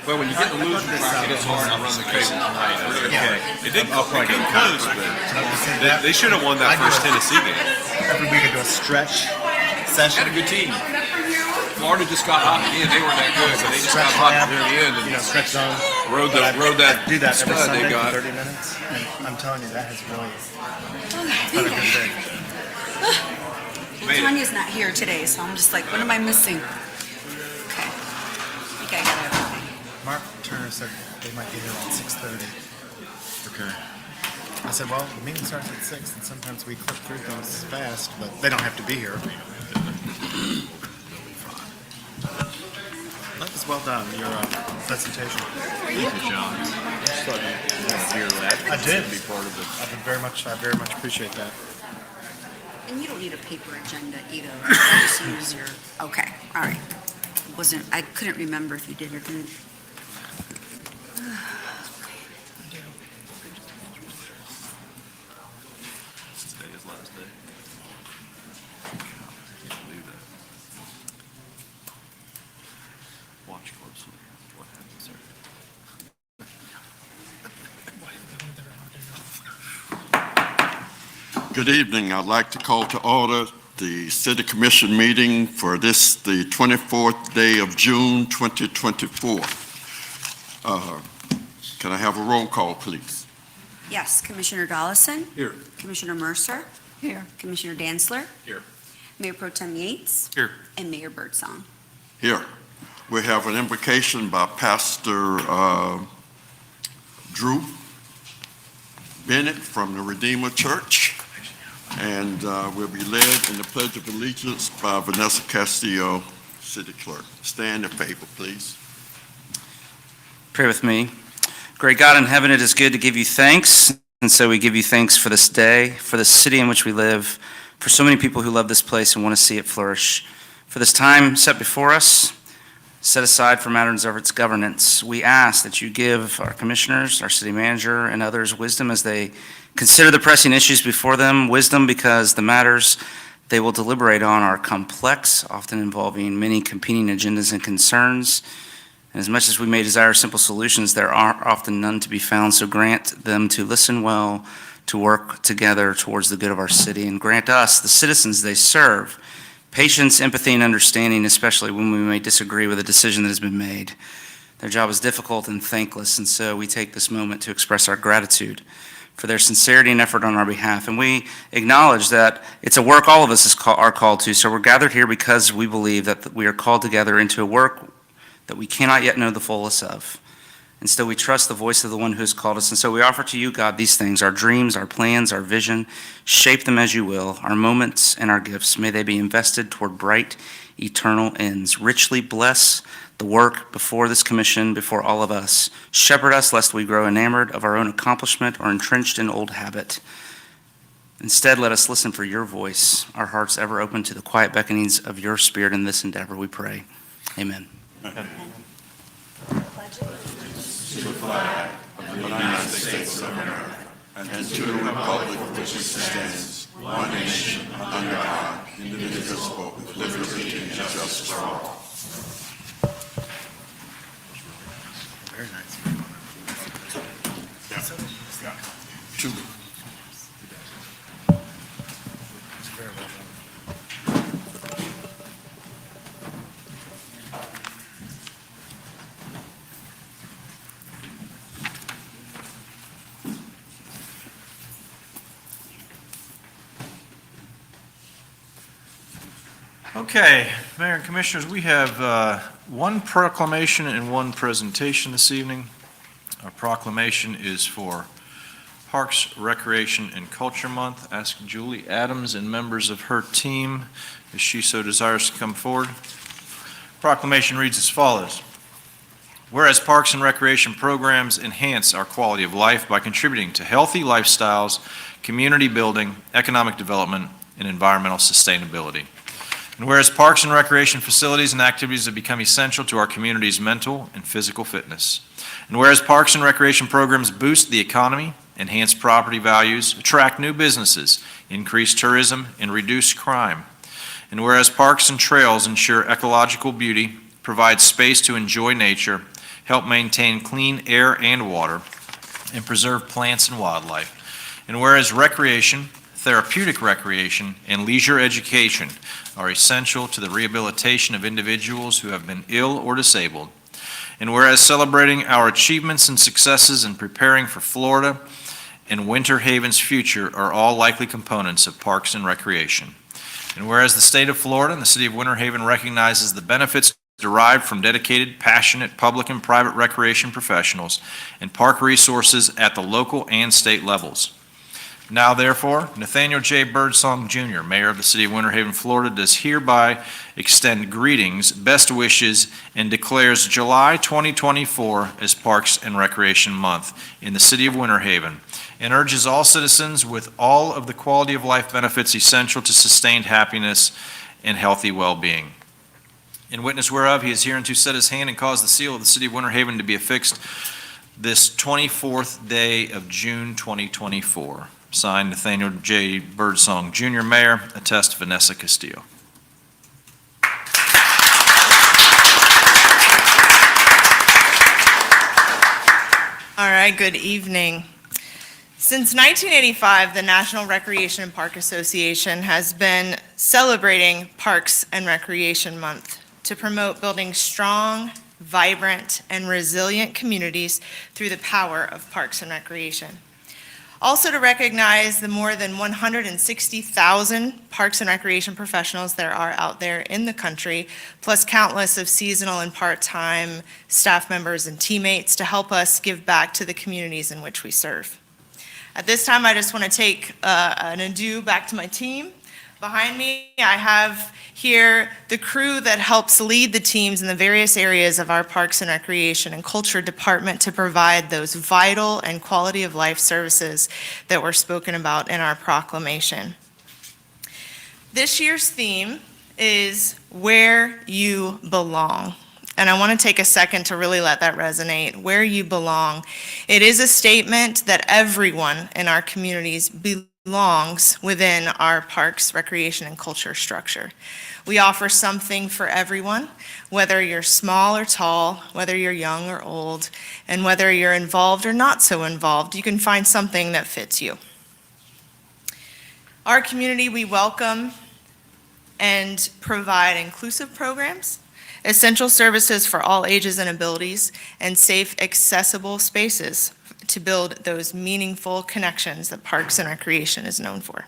Well, when you get the losing bracket, it's hard to run the cable. Okay. It didn't come close, but they should have won that first Tennessee game. Every week I do a stretch session. Had a good team. Florida just got hot again. They weren't that good, but they just got hot near the end and stretch zone. rode that Do that every stud Sunday they got. for 30 minutes, and I'm telling you, that has really been a good thing. Tanya's not here today, so I'm just like, what am I missing? Okay. I think I got everything. Mark Turner said they might be here around 6:30. Okay. I said, well, the meeting starts at 6, and sometimes we clip through things fast, but they don't have to be here. That was well done, your presentation. Thank you, John. I did. Be part of it. I very much appreciate that. And you don't need a paper agenda either. I just use your, okay, all right. I couldn't remember if you did or didn't. Today's last day. Can't believe that. Watch closely what happens there. Good evening. I'd like to call to order the City Commission meeting for this, the 24th day of June, 2024. Can I have a roll call, please? Yes, Commissioner Dollison. Here. Commissioner Mercer. Here. Commissioner Dantzler. Here. Mayor Pro Tem Yates. Here. And Mayor Birdsong. Here. We have an invocation by Pastor Drew Bennett from the Redeemer Church, and will be led in the Pledge of Allegiance by Vanessa Castillo, City Clerk. Stand in favor, please. Pray with me. Great God in heaven, it is good to give you thanks. And so we give you thanks for this day, for the city in which we live, for so many people who love this place and want to see it flourish. For this time set before us, set aside for matters of its governance, we ask that you give our commissioners, our city manager, and others wisdom as they consider the pressing issues before them. Wisdom because the matters they will deliberate on are complex, often involving many competing agendas and concerns. And as much as we may desire simple solutions, there are often none to be found. So grant them to listen well, to work together towards the good of our city, and grant us, the citizens they serve, patience, empathy, and understanding, especially when we may disagree with a decision that has been made. Their job is difficult and thankless, and so we take this moment to express our gratitude for their sincerity and effort on our behalf. And we acknowledge that it's a work all of us are called to, so we're gathered here because we believe that we are called together into a work that we cannot yet know the fullness of. And still we trust the voice of the one who has called us. And so we offer to you, God, these things, our dreams, our plans, our vision. Shape them as you will, our moments and our gifts. May they be invested toward bright, eternal ends. Richly bless the work before this commission, before all of us. Shepherd us lest we grow enamored of our own accomplishment or entrenched in old habit. Instead, let us listen for your voice, our hearts ever open to the quiet beckonings of your spirit in this endeavor, we pray. Amen. To the flag of the United States of America and to the republic for which it stands, one nation, under God, indivisible, with liberty and justice for all. Very nice. Two. Very well done. Okay, Mayor and Commissioners, we have one proclamation and one presentation this evening. Our proclamation is for Parks, Recreation, and Culture Month. Ask Julie Adams and members of her team, if she so desires, to come forward. Proclamation reads as follows. Whereas Parks and Recreation programs enhance our quality of life by contributing to healthy lifestyles, community building, economic development, and environmental sustainability. And whereas parks and recreation facilities and activities have become essential to our community's mental and physical fitness. And whereas parks and recreation programs boost the economy, enhance property values, attract new businesses, increase tourism, and reduce crime. And whereas parks and trails ensure ecological beauty, provide space to enjoy nature, help maintain clean air and water, and preserve plants and wildlife. And whereas recreation, therapeutic recreation, and leisure education are essential to the rehabilitation of individuals who have been ill or disabled, and whereas celebrating our achievements and successes in preparing for Florida and Winter Haven's future are all likely components of parks and recreation. And whereas the state of Florida and the city of Winter Haven recognizes the benefits derived from dedicated, passionate public and private recreation professionals and park resources at the local and state levels. Now therefore, Nathaniel J. Birdsong Jr., Mayor of the City of Winter Haven, Florida, does hereby extend greetings, best wishes, and declares July 2024 as Parks and Recreation Month in the City of Winter Haven, and urges all citizens with all of the quality of life benefits essential to sustained happiness and healthy well-being. In witness whereof, he is hereunto set his hand and caused the seal of the City of Winter Haven to be affixed this 24th day of June 2024. Signed, Nathaniel J. Birdsong Jr., Mayor. Attest, Vanessa Castillo. All right, good evening. Since 1985, the National Recreation and Park Association has been celebrating Parks and Recreation Month to promote building strong, vibrant, and resilient communities through the power of parks and recreation. Also to recognize the more than 160,000 parks and recreation professionals there are out there in the country, plus countless of seasonal and part-time staff members and teammates to help us give back to the communities in which we serve. At this time, I just want to take an adieu back to my team. Behind me, I have here the crew that helps lead the teams in the various areas of our Parks and Recreation and Culture Department to provide those vital and quality of life services that were spoken about in our proclamation. This year's theme is Where You Belong. And I want to take a second to really let that resonate. Where you belong. It is a statement that everyone in our communities belongs within our parks, recreation, and culture structure. We offer something for everyone, whether you're small or tall, whether you're young or old, and whether you're involved or not so involved, you can find something that fits you. Our community, we welcome and provide inclusive programs, essential services for all ages and abilities, and safe, accessible spaces to build those meaningful connections that Parks and Recreation is known for.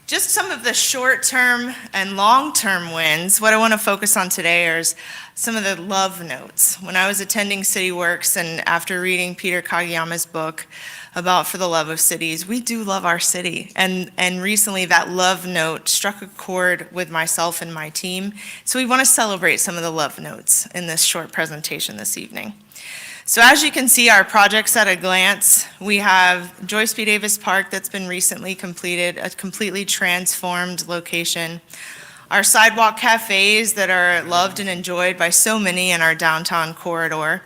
Just some of the short-term and long-term wins. What I want to focus on today is some of the love notes. When I was attending CityWorks and after reading Peter Kageyama's book about For the Love of Cities, we do love our city. And recently that love note struck a chord with myself and my team. So we want to celebrate some of the love notes in this short presentation this evening. So as you can see, our projects at a glance, we have Joyce P. Davis Park that's been recently completed, a completely transformed location. Our sidewalk cafes that are loved and enjoyed by so many in our downtown corridor.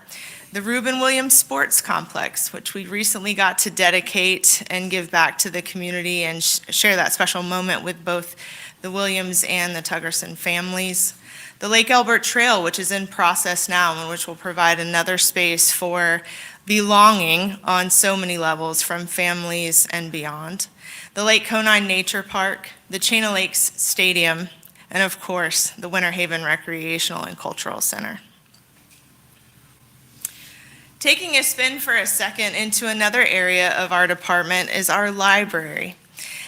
The Reuben Williams Sports Complex, which we recently got to dedicate and give back to the community and share that special moment with both the Williams and the Tuggerson families. The Lake Elbert Trail, which is in process now and which will provide another space for belonging on so many levels from families and beyond. The Lake Conine Nature Park, the Chain of Lakes Stadium, and of course, the Winter Haven Recreational and Cultural Center. Taking a spin for a second into another area of our department is our library.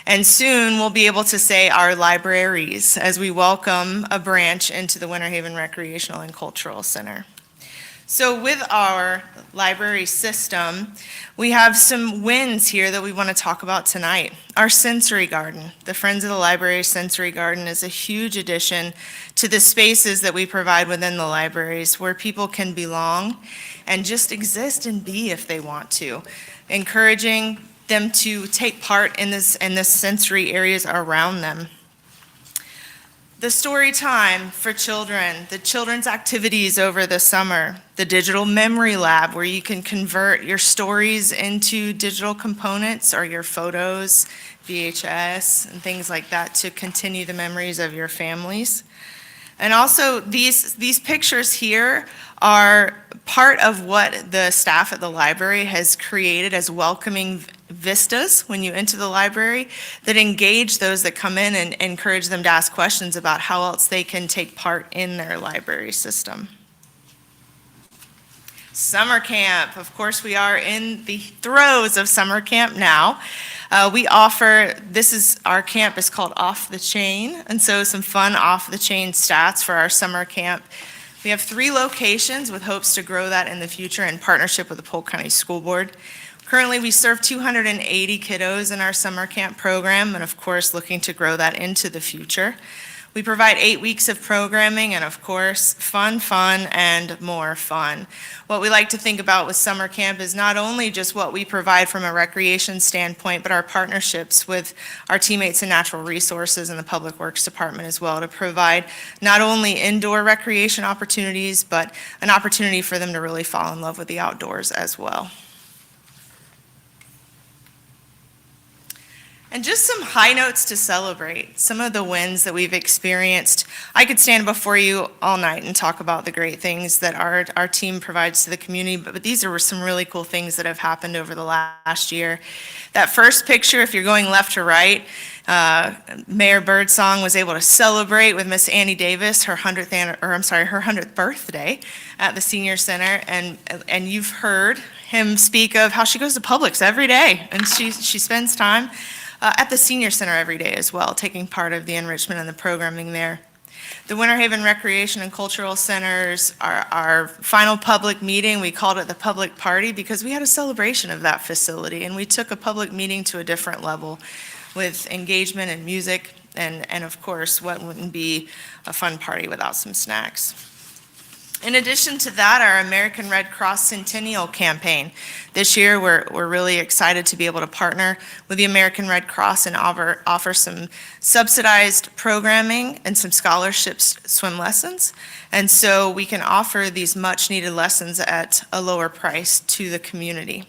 And soon we'll be able to say our libraries as we welcome a branch into the Winter Haven Recreational and Cultural Center. So with our library system, we have some wins here that we want to talk about tonight. Our sensory garden, the Friends of the Library Sensory Garden, is a huge addition to the spaces that we provide within the libraries where people can belong and just exist and be if they want to, encouraging them to take part in this sensory areas around them. The story time for children, the children's activities over the summer, the digital memory lab where you can convert your stories into digital components or your photos, VHS, and things like that to continue the memories of your families. And also, these pictures here are part of what the staff at the library has created as welcoming vistas when you enter the library that engage those that come in and encourage them to ask questions about how else they can take part in their library system. Summer camp. Of course, we are in the throes of summer camp now. Our camp is called Off the Chain, and so some fun off-the-chain stats for our summer camp. We have 3 locations with hopes to grow that in the future in partnership with the Polk County School Board. Currently, we serve 280 kiddos in our summer camp program, and of course, looking to grow that into the future. We provide 8 weeks of programming and, of course, fun, and more fun. What we like to think about with summer camp is not only just what we provide from a recreation standpoint, but our partnerships with our teammates in natural resources and the Public Works Department as well to provide not only indoor recreation opportunities, but an opportunity for them to really fall in love with the outdoors as well. And just some high notes to celebrate, some of the wins that we've experienced. I could stand before you all night and talk about the great things that our team provides to the community, but these are some really cool things that have happened over the last year. That first picture, if you're going left to right, Mayor Birdsong was able to celebrate with Miss Annie Davis her 100th birthday at the Senior Center, and you've heard him speak of how she goes to Publix every day, and she spends time at the Senior Center every day as well, taking part of the enrichment and the programming there. The Winter Haven Recreation and Cultural Centers, our final public meeting, we called it the public party because we had a celebration of that facility, and we took a public meeting to a different level with engagement and music, and of course, what wouldn't be a fun party without some snacks. In addition to that, our American Red Cross Centennial Campaign. This year, we're really excited to be able to partner with the American Red Cross and offer some subsidized programming and some scholarships swim lessons. And so we can offer these much-needed lessons at a lower price to the community.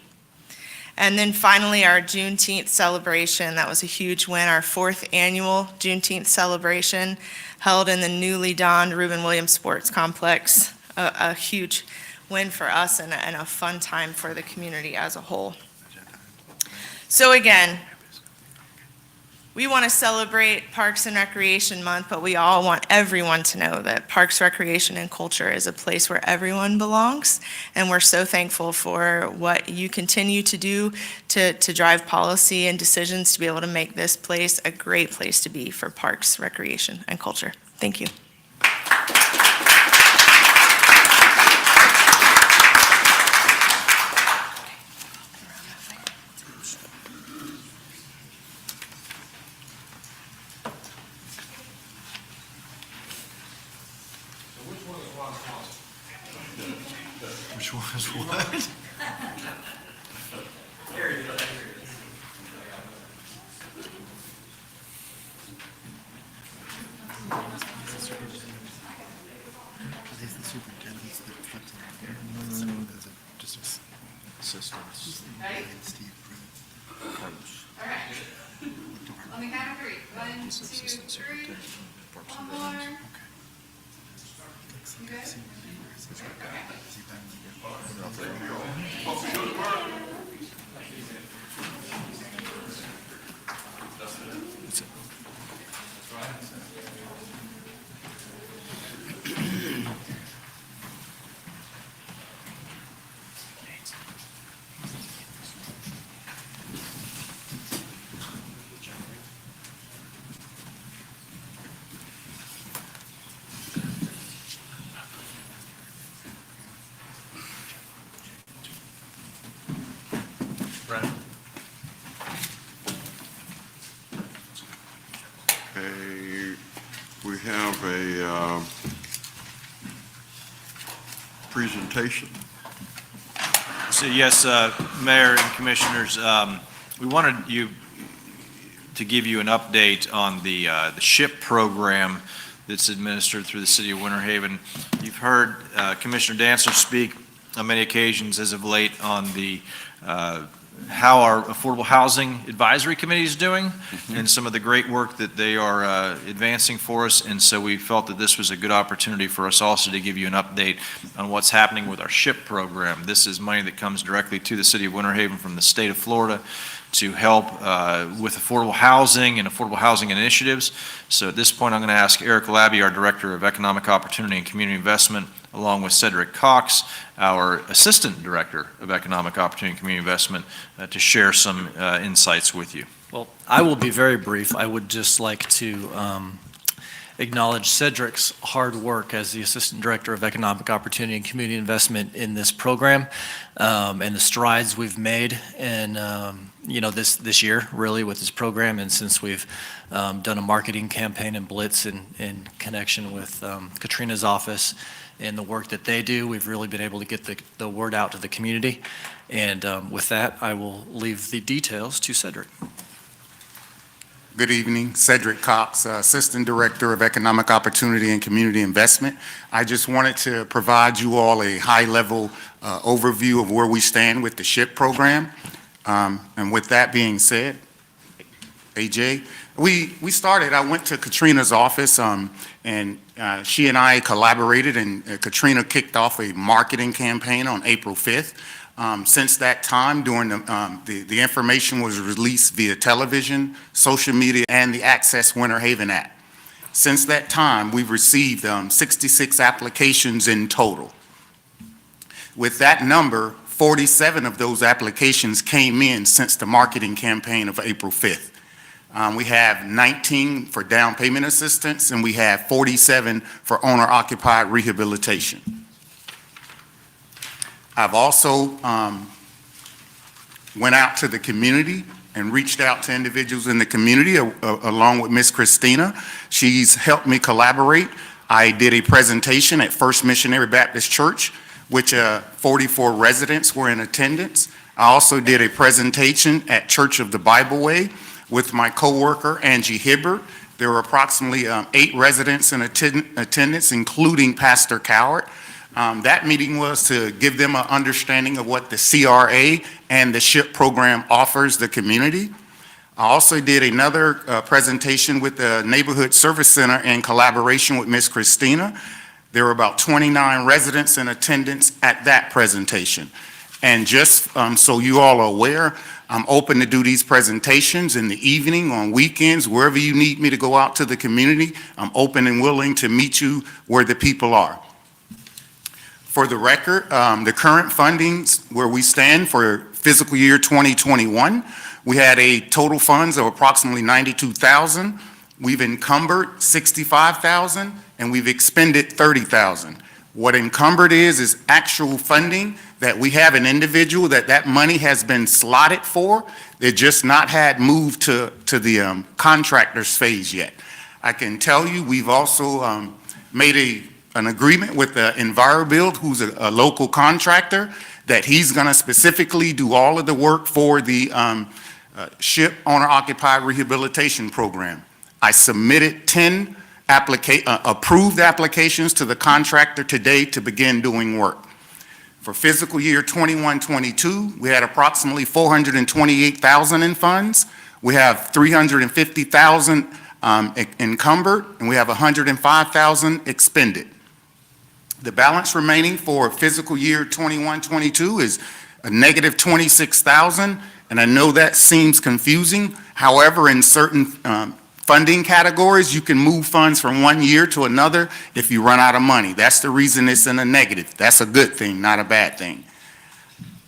And then finally, our Juneteenth celebration. That was a huge win, our 4th annual Juneteenth celebration held in the newly donned Reuben Williams Sports Complex. A huge win for us and a fun time for the community as a whole. So again, we want to celebrate Parks and Recreation Month, but we all want everyone to know that Parks, Recreation, and Culture is a place where everyone belongs, and we're so thankful for what you continue to do to drive policy and decisions to be able to make this place a great place to be for Parks, Recreation, and Culture. Thank you. Which one is what? Are these the superintendents that flipped it? Some of those are just Assistants. Steve Pruitt. On the count of 3. 1, 2, 3. One more. You good? We have a presentation. So yes, Mayor and Commissioners, we wanted to give you an update on the SHIP program that's administered through the City of Winter Haven. You've heard Commissioner Dancer speak on many occasions as of late on the how our Affordable Housing Advisory Committee is doing and some of the great work that they are advancing for us. And so we felt that this was a good opportunity for us also to give you an update on what's happening with our SHIP program. This is money that comes directly to the city of Winter Haven from the state of Florida to help with affordable housing and affordable housing initiatives. So at this point, I'm going to ask Eric Labby, our Director of Economic Opportunity and Community Investment, along with Cedric Cox, our Assistant Director of Economic Opportunity and Community Investment, to share some insights with you. Well, I will be very brief. I would just like to acknowledge Cedric's hard work as the Assistant Director of Economic Opportunity and Community Investment in this program, and the strides we've made in, this year, really, with this program. And since we've done a marketing campaign and blitz in connection with Katrina's office and the work that they do, we've really been able to get the word out to the community. And with that, I will leave the details to Cedric. Good evening, Cedric Cox, Assistant Director of Economic Opportunity and Community Investment. I just wanted to provide you all a high-level overview of where we stand with the SHIP program. And with that being said, AJ, we started, I went to Katrina's office, and she and I collaborated, and Katrina kicked off a marketing campaign on April 5th. Since that time, during the information was released via television, social media, and the Access Winter Haven app. Since that time, we've received 66 applications in total. With that number, 47 of those applications came in since the marketing campaign of April 5th. We have 19 for down payment assistance, and we have 47 for owner-occupied rehabilitation. I've also went out to the community and reached out to individuals in the community along with Miss Christina. She's helped me collaborate. I did a presentation at First Missionary Baptist Church, which 44 residents were in attendance. I also did a presentation at Church of the Bible Way with my coworker, Angie Hibbert. There were approximately 8 residents in attendance, including Pastor Coward. That meeting was to give them an understanding of what the CRA and the SHIP program offers the community. I also did another presentation with the Neighborhood Service Center in collaboration with Miss Christina. There were about 29 residents in attendance at that presentation. And just so you all are aware, I'm open to do these presentations in the evening, on weekends, wherever you need me to go out to the community. I'm open and willing to meet you where the people are. For the record, the current fundings where we stand for fiscal year 2021, we had a total funds of approximately $92,000. We've encumbered $65,000, and we've expended $30,000. What encumbered is actual funding that we have an individual that money has been slotted for. They're just not had moved to the contractor's phase yet. I can tell you we've also made an agreement with EnviroBuild, who's a local contractor, that he's going to specifically do all of the work for the SHIP owner-occupied rehabilitation program. I submitted 10 approved applications to the contractor today to begin doing work. For fiscal year 21-22, we had approximately $428,000 in funds. We have $350,000 encumbered, and we have $105,000 expended. The balance remaining for fiscal year 21-22 is a negative $26,000, and I know that seems confusing. However, in certain funding categories, you can move funds from one year to another if you run out of money. That's the reason it's in a negative. That's a good thing, not a bad thing.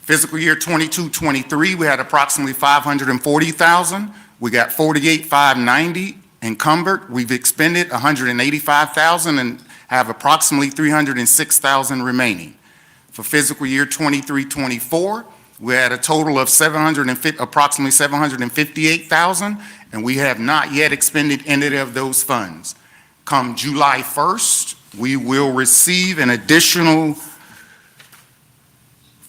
Fiscal year 22-23, we had approximately $540,000. We got $48,590 encumbered. We've expended $185,000 and have approximately $306,000 remaining. For fiscal year 23-24, we had a total of approximately $758,000, and we have not yet expended any of those funds. Come July 1st, we will receive an additional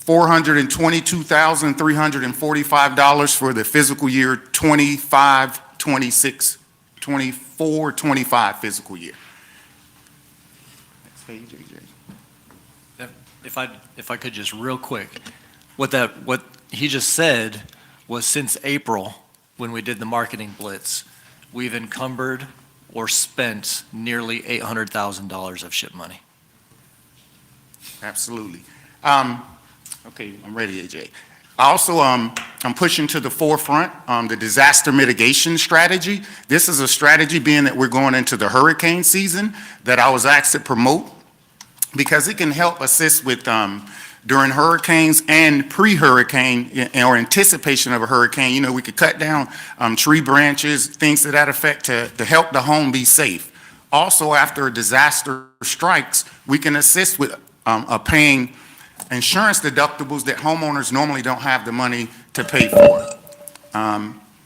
$422,345 for the fiscal year 25-26, 24-25 fiscal year. Next page, AJ. If I could just real quick, what he just said was since April, when we did the marketing blitz, we've encumbered or spent nearly $800,000 of SHIP money. Absolutely. Okay, I'm ready, AJ. Also, I'm pushing to the forefront the disaster mitigation strategy. This is a strategy, being that we're going into the hurricane season, that I was asked to promote because it can help assist with during hurricanes and pre-hurricane or anticipation of a hurricane. You know, we could cut down tree branches, things to that effect to help the home be safe. Also, after a disaster strikes, we can assist with paying insurance deductibles that homeowners normally don't have the money to pay for.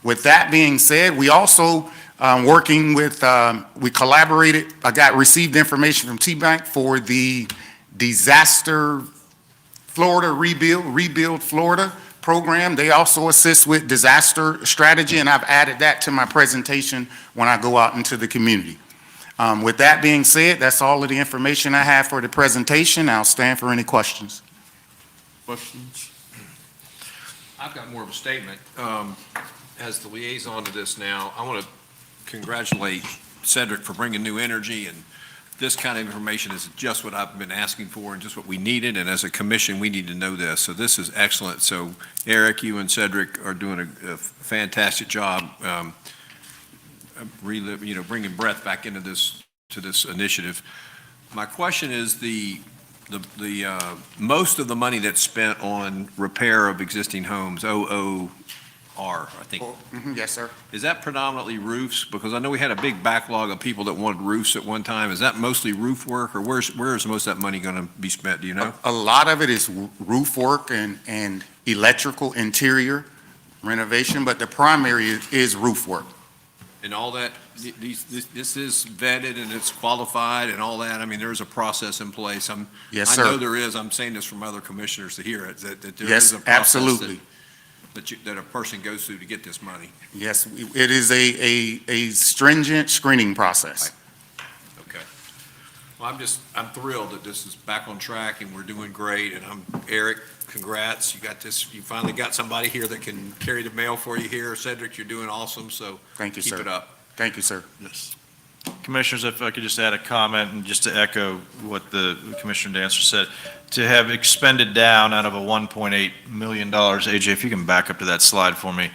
With that being said, we also working with, we collaborated, received information from T-Bank for the Disaster Florida Rebuild Florida program. They also assist with disaster strategy, and I've added that to my presentation when I go out into the community. With that being said, that's all of the information I have for the presentation. I'll stand for any questions. Questions? I've got more of a statement. As the liaison to this now, I want to congratulate Cedric for bringing new energy, and this kind of information is just what I've been asking for and just what we needed, and as a commission, we need to know this. So this is excellent. So Eric, you and Cedric are doing a fantastic job bringing breath back into this initiative. My question is the most of the money that's spent on repair of existing homes, OOR, I think. Yes, sir. Is that predominantly roofs? Because I know we had a big backlog of people that wanted roofs at one time. Is that mostly roof work, or where is most of that money going to be spent? Do you know? A lot of it is roof work and electrical interior renovation, but the primary is roof work. And all that, this is vetted and it's qualified and all that? I mean, there's a process in place. Yes, I sir. know there is. I'm saying this from other commissioners to hear it, that there Yes, is a process absolutely. that a person goes through to get this money. Yes, it is a stringent screening process. Okay. Well, I'm thrilled that this is back on track and we're doing great. And Eric, congrats. You got this, you finally got somebody here that can carry the mail for you here. Cedric, you're doing awesome, so Thank you, sir. keep it up. Thank you, sir. Yes. Commissioners, if I could just add a comment and just to echo what the Commissioner Dancer said, to have expended down out of a $1.8 million, AJ, if you can back up to that slide for me,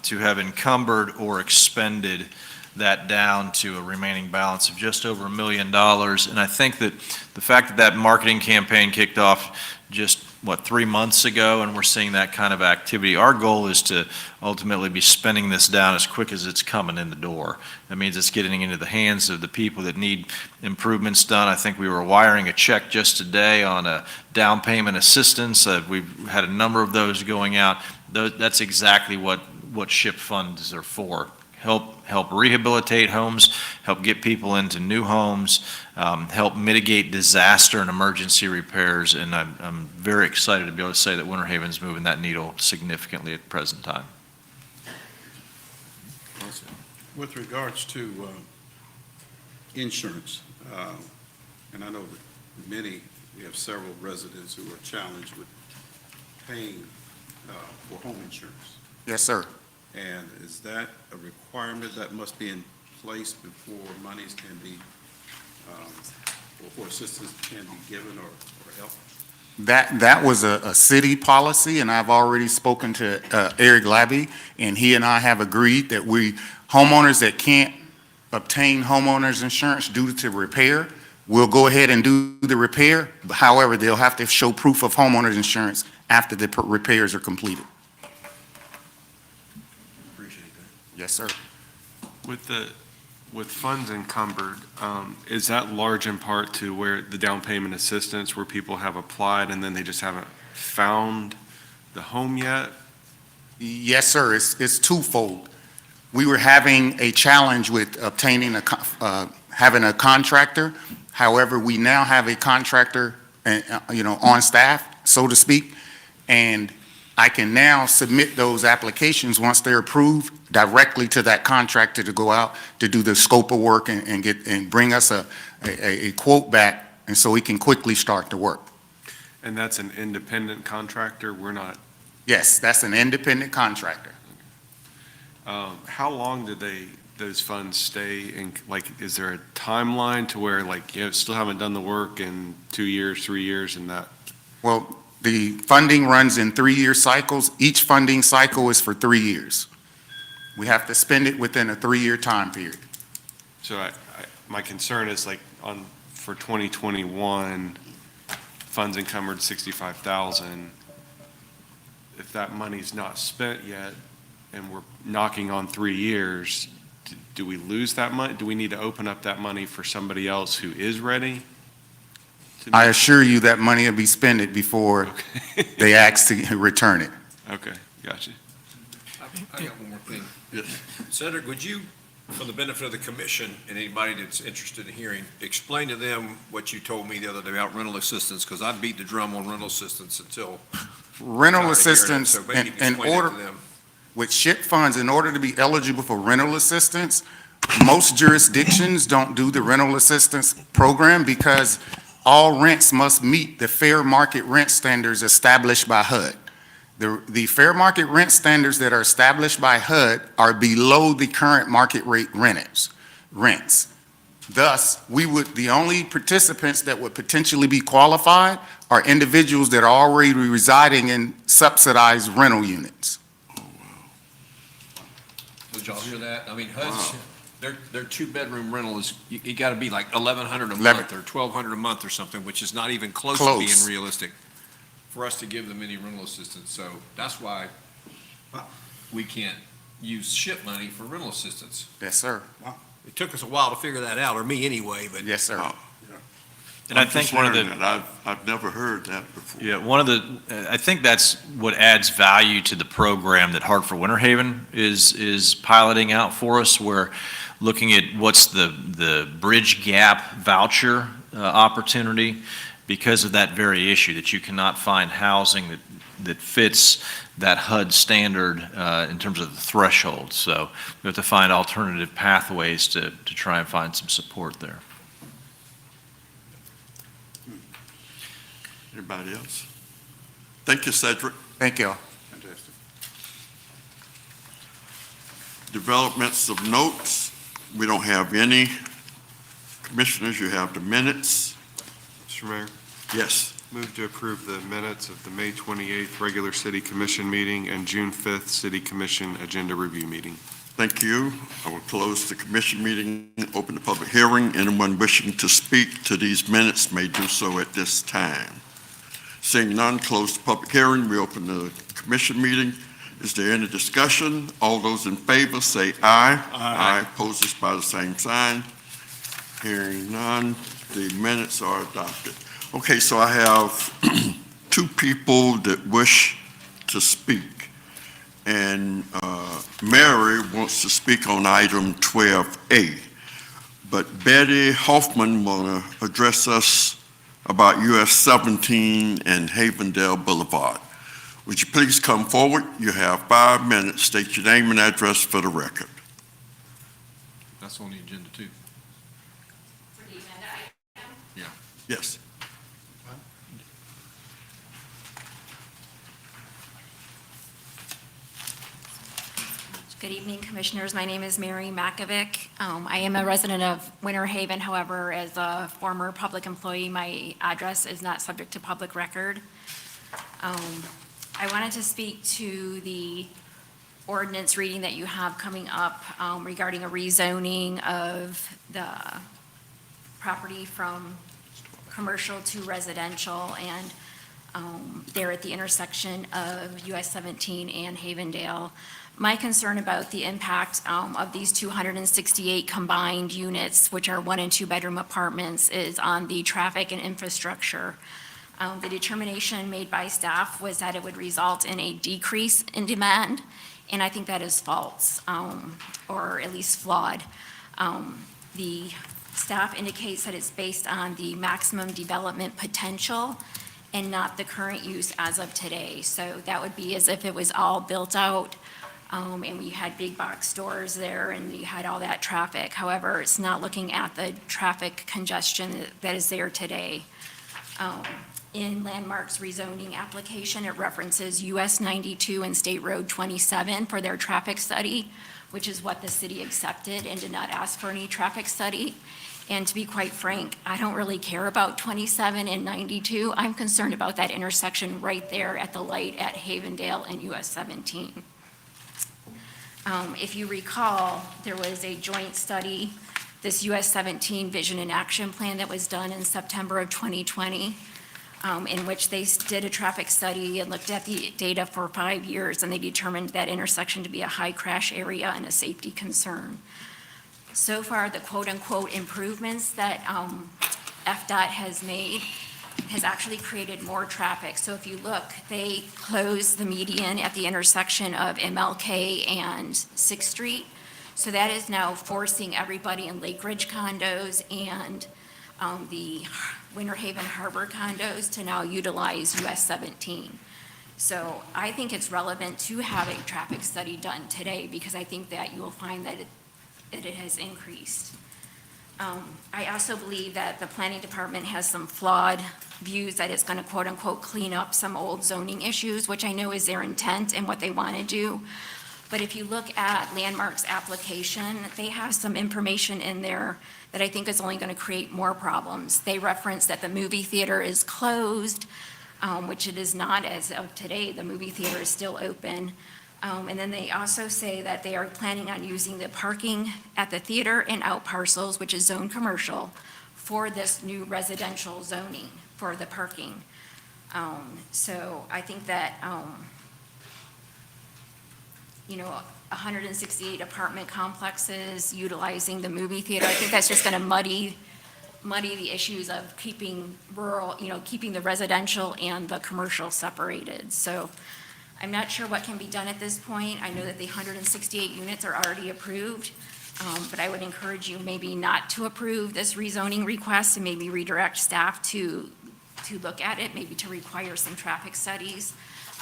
to have encumbered or expended that down to a remaining balance of just over $1 million. And I think that the fact that that marketing campaign kicked off just, 3 months ago, and we're seeing that kind of activity. Our goal is to ultimately be spending this down as quick as it's coming in the door. That means it's getting into the hands of the people that need improvements done. I think we were wiring a check just today on a down payment assistance. We've had a number of those going out. That's exactly what SHIP funds are for. Help rehabilitate homes, help get people into new homes, help mitigate disaster and emergency repairs, and I'm very excited to be able to say that Winter Haven's moving that needle significantly at the present time. With regards to insurance, and I know that we have several residents who are challenged with paying for home insurance. Yes, sir. And is that a requirement that must be in place before monies can be, or assistance can be given or help? That was a city policy, and I've already spoken to Eric Labby, and he and I have agreed that homeowners that can't obtain homeowners insurance due to repair, we'll go ahead and do the repair. However, they'll have to show proof of homeowners insurance after the repairs are completed. Yes, sir. With funds encumbered, is that large in part to where the down payment assistance, where people have applied and then they just haven't found the home yet? Yes, sir. It's twofold. We were having a challenge with obtaining having a contractor. However, we now have a contractor, on staff, so to speak, and I can now submit those applications once they're approved directly to that contractor to go out to do the scope of work and bring us a quote back, and so we can quickly start the work. And that's an independent contractor? We're not Yes, that's an independent contractor. How long do those funds stay in, like, is there a timeline to where, like, you know, still haven't done the work in 2 years, 3 years, and that? Well, the funding runs in 3-year cycles. Each funding cycle is for 3 years. We have to spend it within a 3-year time period. So my concern is like for 2021, funds encumbered 65,000. If that money's not spent yet and we're knocking on 3 years, do we lose that money? Do we need to open up that money for somebody else who is ready? I assure you that money will be spent before they ask to return it. Okay, gotcha. I got one more thing. Yes. Cedric, would you, for the benefit of the commission and anybody that's interested in hearing, explain to them what you told me the other day about rental assistance, because I beat the drum on rental assistance until. Rental tired of hearing it, assistance, so maybe you can in explain it order, to them. with SHIP funds, in order to be eligible for rental assistance, most jurisdictions don't do the rental assistance program because all rents must meet the fair market rent standards established by HUD. The fair market rent standards that are established by HUD are below the current market rate rents. Thus, the only participants that would potentially be qualified are individuals that are already residing in subsidized rental units. Did y'all hear that? I mean, HUD's, their two-bedroom rental is, you gotta be like 1,100 a month or 1,200 a month or something, which is not even close to being Close. realistic for us to give them any rental assistance. So that's why we can't use SHIP money for rental assistance. Yes, sir. It took us a while to figure that out, or me anyway, but. Yes, sir. And I I'm think just one of learning the, that. I've never heard that before. yeah, I think that's what adds value to the program that Hartford Winter Haven is piloting out for us. We're looking at what's the bridge gap voucher opportunity because of that very issue, that you cannot find housing that fits that HUD standard in terms of the threshold. So we have to find alternative pathways to try and find some support there. Anybody else? Thank you, Cedric. Thank you. Fantastic. Developments of notes. We don't have any. Commissioners, you have the minutes. Mr. Mayor, Yes. move to approve the minutes of the May 28th regular city commission meeting and June 5th city commission agenda review meeting. Thank you. I will close the commission meeting, open the public hearing. Anyone wishing to speak to these minutes may do so at this time. Seeing none, close the public hearing. We open the commission meeting. Is there any discussion? All those in favor say aye. Aye. Opposed by the same sign. Hearing none, the minutes are adopted. Okay, so I have two people that wish to speak. And Mary wants to speak on item 12A. But Betty Hoffman will address us about US 17 and Havendale Boulevard. Would you please come forward? You have 5 minutes. State your name and address for the record. That's on the agenda too. For the agenda item? Yes. Good evening, Commissioners. My name is Mary Makovic. I am a resident of Winter Haven. However, as a former public employee, my address is not subject to public record. I wanted to speak to the ordinance reading that you have coming up regarding a rezoning of the property from commercial to residential, and there at the intersection of US 17 and Havendale. My concern about the impact of these 268 combined units, which are 1- and 2-bedroom apartments, is on the traffic and infrastructure. The determination made by staff was that it would result in a decrease in demand, and I think that is false, or at least flawed. The staff indicates that it's based on the maximum development potential and not the current use as of today. So that would be as if it was all built out, and we had big box stores there and you had all that traffic. However, it's not looking at the traffic congestion that is there today. in Landmark's rezoning application, it references US 92 and State Road 27 for their traffic study, which is what the city accepted and did not ask for any traffic study. And to be quite frank, I don't really care about 27 and 92. I'm concerned about that intersection right there at the light at Havendale and US 17. If you recall, there was a joint study, this US 17 Vision and Action Plan that was done in September of 2020, in which they did a traffic study and looked at the data for 5 years, and they determined that intersection to be a high crash area and a safety concern. So far, the quote-unquote improvements that FDOT has made has actually created more traffic. So if you look, they closed the median at the intersection of MLK and 6th Street. So that is now forcing everybody in Lake Ridge condos and the Winter Haven Harbor condos to now utilize US 17. So I think it's relevant to have a traffic study done today, because I think that you will find that it has increased. I also believe that the planning department has some flawed views that it's going to quote-unquote clean up some old zoning issues, which I know is their intent and what they want to do. But if you look at Landmark's application, they have some information in there that I think is only going to create more problems. They reference that the movie theater is closed, which it is not as of today. The movie theater is still open. And then they also say that they are planning on using the parking at the theater and out parcels, which is zone commercial, for this new residential zoning for the parking. So I think that, 168 apartment complexes utilizing the movie theater, I think that's just going to muddy the issues of keeping rural, keeping the residential and the commercial separated. So I'm not sure what can be done at this point. I know that the 168 units are already approved, but I would encourage you maybe not to approve this rezoning request and maybe redirect staff to look at it, maybe to require some traffic studies.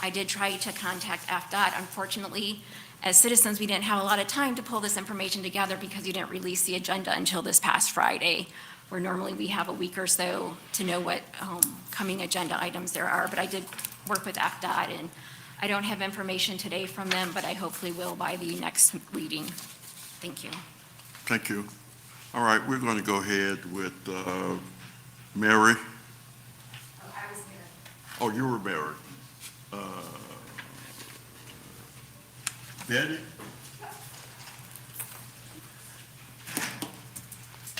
I did try to contact FDOT. Unfortunately, as citizens, we didn't have a lot of time to pull this information together because you didn't release the agenda until this past Friday, where normally we have a week or so to know what coming agenda items there are. But I did work with FDOT, and I don't have information today from them, but I hopefully will by the next meeting. Thank you. Thank you. All right, we're going to go ahead with Mary. I was there. Oh, you were Mary. Betty?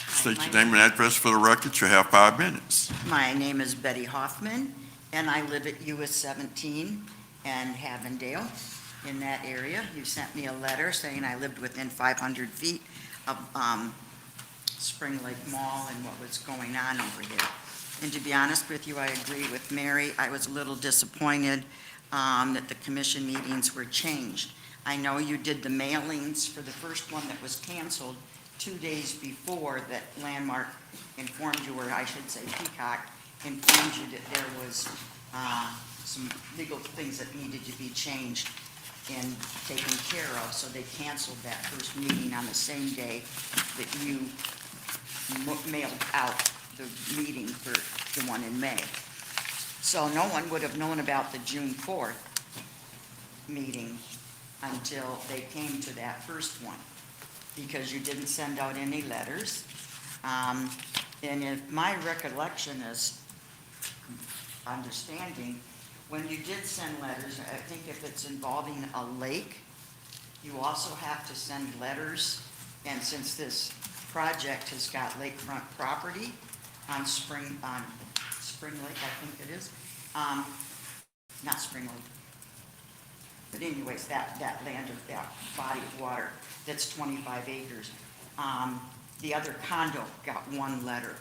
State your name and address for the record. You have 5 minutes. My name is Betty Hoffman, and I live at US 17 and Havendale in that area. You sent me a letter saying I lived within 500 feet of Spring Lake Mall and what was going on over there. And to be honest with you, I agree with Mary. I was a little disappointed that the commission meetings were changed. I know you did the mailings for the first one that was canceled 2 days before that Landmark informed you, or I should say Peacock informed you that there was some legal things that needed to be changed and taken care of, so they canceled that first meeting on the same day that you mailed out the meeting for the one in May. So no one would have known about the June 4th meeting until they came to that first one, because you didn't send out any letters. And if my recollection is understanding, when you did send letters, I think if it's involving a lake, you also have to send letters. And since this project has got lakefront property on Spring Lake, I think it is, not Spring Lake. But anyways, that land of that body of water, that's 25 acres. The other condo got one letter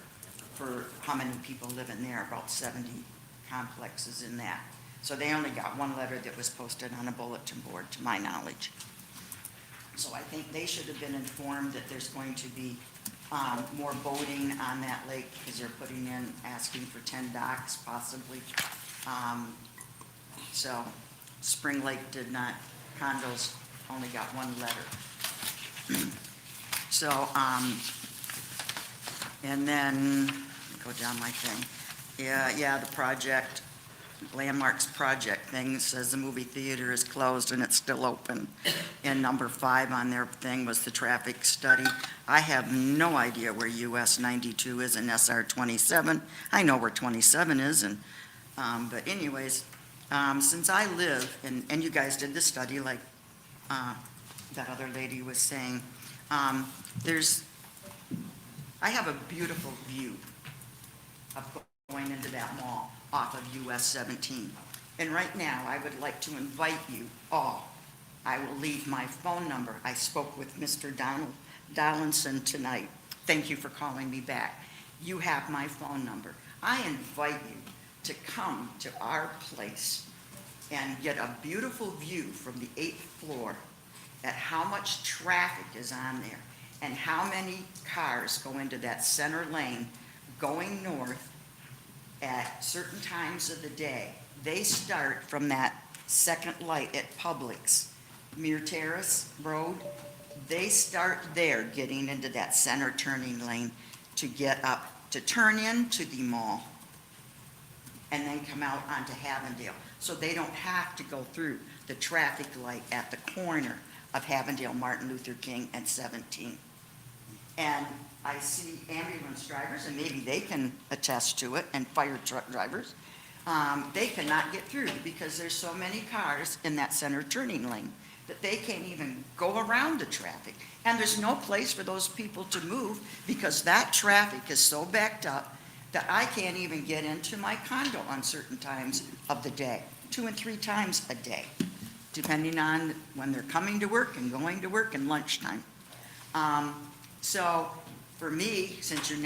for how many people live in there, about 70 complexes in that. So they only got one letter that was posted on a bulletin board, to my knowledge. So I think they should have been informed that there's going to be more boating on that lake, because they're putting in, asking for 10 docks possibly. So Spring Lake did not, condos only got one letter. So, and then, go down my thing. Yeah, the project, Landmarks project thing says the movie theater is closed and it's still open. And number 5 on their thing was the traffic study. I have no idea where US 92 is and SR 27. I know where 27 is, and, but anyways, since I live, and you guys did the study like that other lady was saying, I have a beautiful view of going into that mall off of US 17. And right now, I would like to invite you all. I will leave my phone number. I spoke with Mr. Donald Dollinson tonight. Thank you for calling me back. You have my phone number. I invite you to come to our place and get a beautiful view from the 8th floor at how much traffic is on there and how many cars go into that center lane going north at certain times of the day. They start from that second light at Publix, Muir Terrace Road. They start there getting into that center turning lane to get up, to turn into the mall and then come out onto Havendale. So they don't have to go through the traffic light at the corner of Havendale, Martin Luther King, and 17. And I see ambulance drivers, and maybe they can attest to it, and fire truck drivers. They cannot get through because there's so many cars in that center turning lane that they can't even go around the traffic. And there's no place for those people to move because that traffic is so backed up that I can't even get into my condo on certain times of the day, 2 and 3 times a day, depending on when they're coming to work and going to work and lunchtime. So for me, since the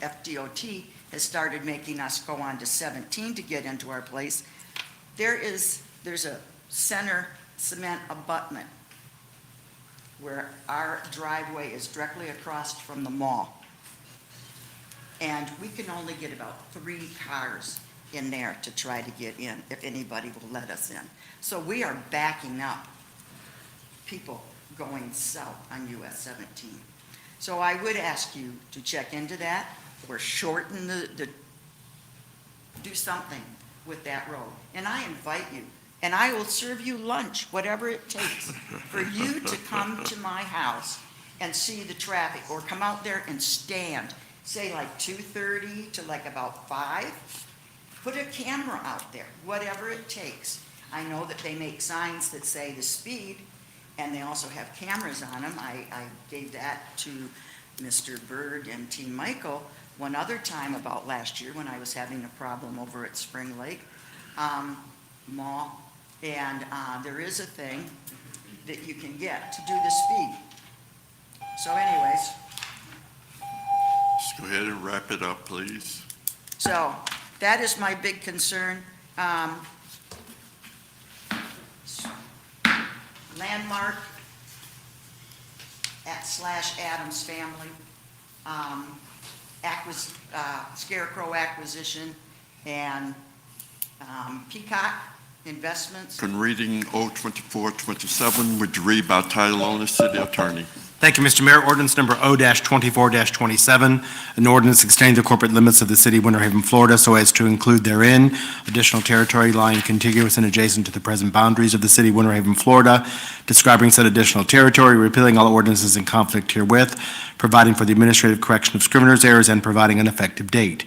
FDOT has started making us go on to 17 to get into our place, there's a center cement abutment where our driveway is directly across from the mall. And we can only get about 3 cars in there to try to get in, if anybody will let us in. So we are backing up people going south on US 17. So I would ask you to check into that, or shorten do something with that road. And I invite you, and I will serve you lunch, whatever it takes, for you to come to my house and see the traffic, or come out there and stand, say like 2:30 to like about 5. Put a camera out there, whatever it takes. I know that they make signs that say the speed, and they also have cameras on them. I gave that to Mr. Bird and Team Michael one other time about last year when I was having a problem over at Spring Lake Mall. And there is a thing that you can get to do the speed. So anyways. Just go ahead and wrap it up, please. So that is my big concern. Landmark /Adams Family, Scarecrow Acquisition, and Peacock Investments. Can reading 02427, would you read by title only, City Attorney? Thank you, Mr. Mayor. Ordinance number O-24-27, an ordinance extending the corporate limits of the city of Winter Haven, Florida, so as to include therein additional territory lying contiguous and adjacent to the present boundaries of the city of Winter Haven, Florida, describing said additional territory, repealing all ordinances in conflict herewith, providing for the administrative correction of scrivener's errors, and providing an effective date.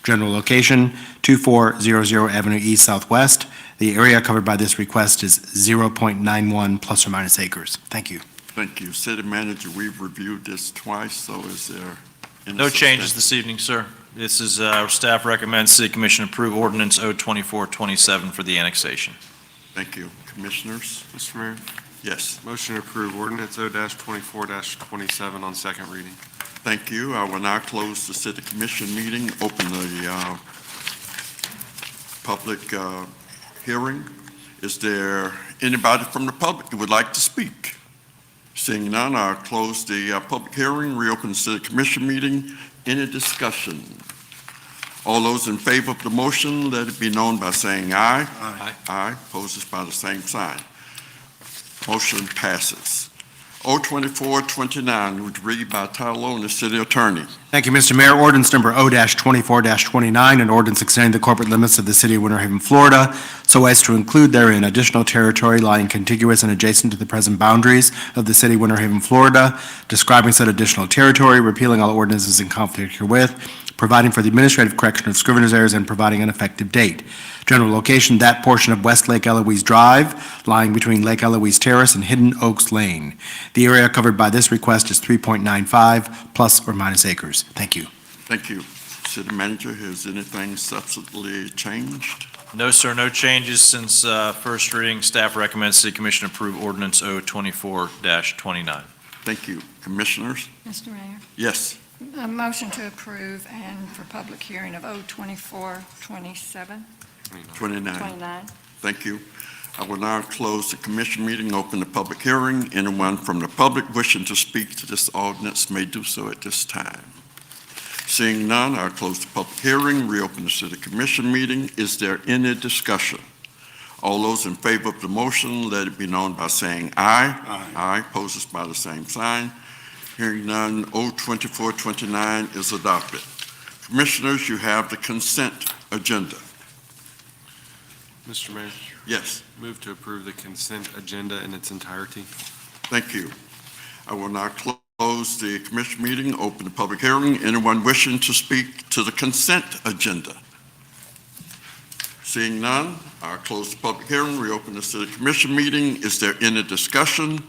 General location, 2400 Avenue East Southwest. The area covered by this request is 0.91 plus or minus acres. Thank you. Thank you. City Manager, we've reviewed this twice, so is there any? No changes this evening, sir. This is, our staff recommends City Commission approve ordinance O-2427 for the annexation. Thank you. Commissioners? Mr. Mayor, Yes. motion to approve ordinance O-24-27 on second reading. Thank you. I will now close the City Commission meeting, open the public hearing. Is there anybody from the public who would like to speak? Seeing none, I'll close the public hearing, reopen the City Commission meeting. Any discussion? All those in favor of the motion, let it be known by saying aye. Aye. Aye. Opposed by the same sign. Motion passes. O-2429, would read by title only, City Attorney. Thank you, Mr. Mayor. Ordinance number O-24-29, an ordinance extending the corporate limits of the city of Winter Haven, Florida, so as to include therein additional territory lying contiguous and adjacent to the present boundaries of the city of Winter Haven, Florida, describing said additional territory, repealing all ordinances in conflict herewith, providing for the administrative correction of scrivener's errors, and providing an effective date. General location, that portion of West Lake Eloise Drive, lying between Lake Eloise Terrace and Hidden Oaks Lane. The area covered by this request is 3.95 plus or minus acres. Thank you. Thank you. City Manager, has anything substantially changed? No, sir, no changes since first reading. Staff recommends City Commission approve ordinance O-24-29. Thank you. Commissioners? Mr. Mayor, Yes. a motion to approve and for public hearing of O-24-27, 29. 29. Thank you. I will now close the commission meeting, open the public hearing. Anyone from the public wishing to speak to this ordinance may do so at this time. Seeing none, I'll close the public hearing, reopen the city commission meeting. Is there any discussion? All those in favor of the motion, let it be known by saying aye. Aye. Opposed by the same sign. Hearing none, O-24-29 is adopted. Commissioners, you have the consent agenda. Mr. Mayor, Yes. move to approve the consent agenda in its entirety. Thank you. I will now close the commission meeting, open the public hearing. Anyone wishing to speak to the consent agenda? Seeing none, I'll close the public hearing, reopen the city commission meeting. Is there any discussion?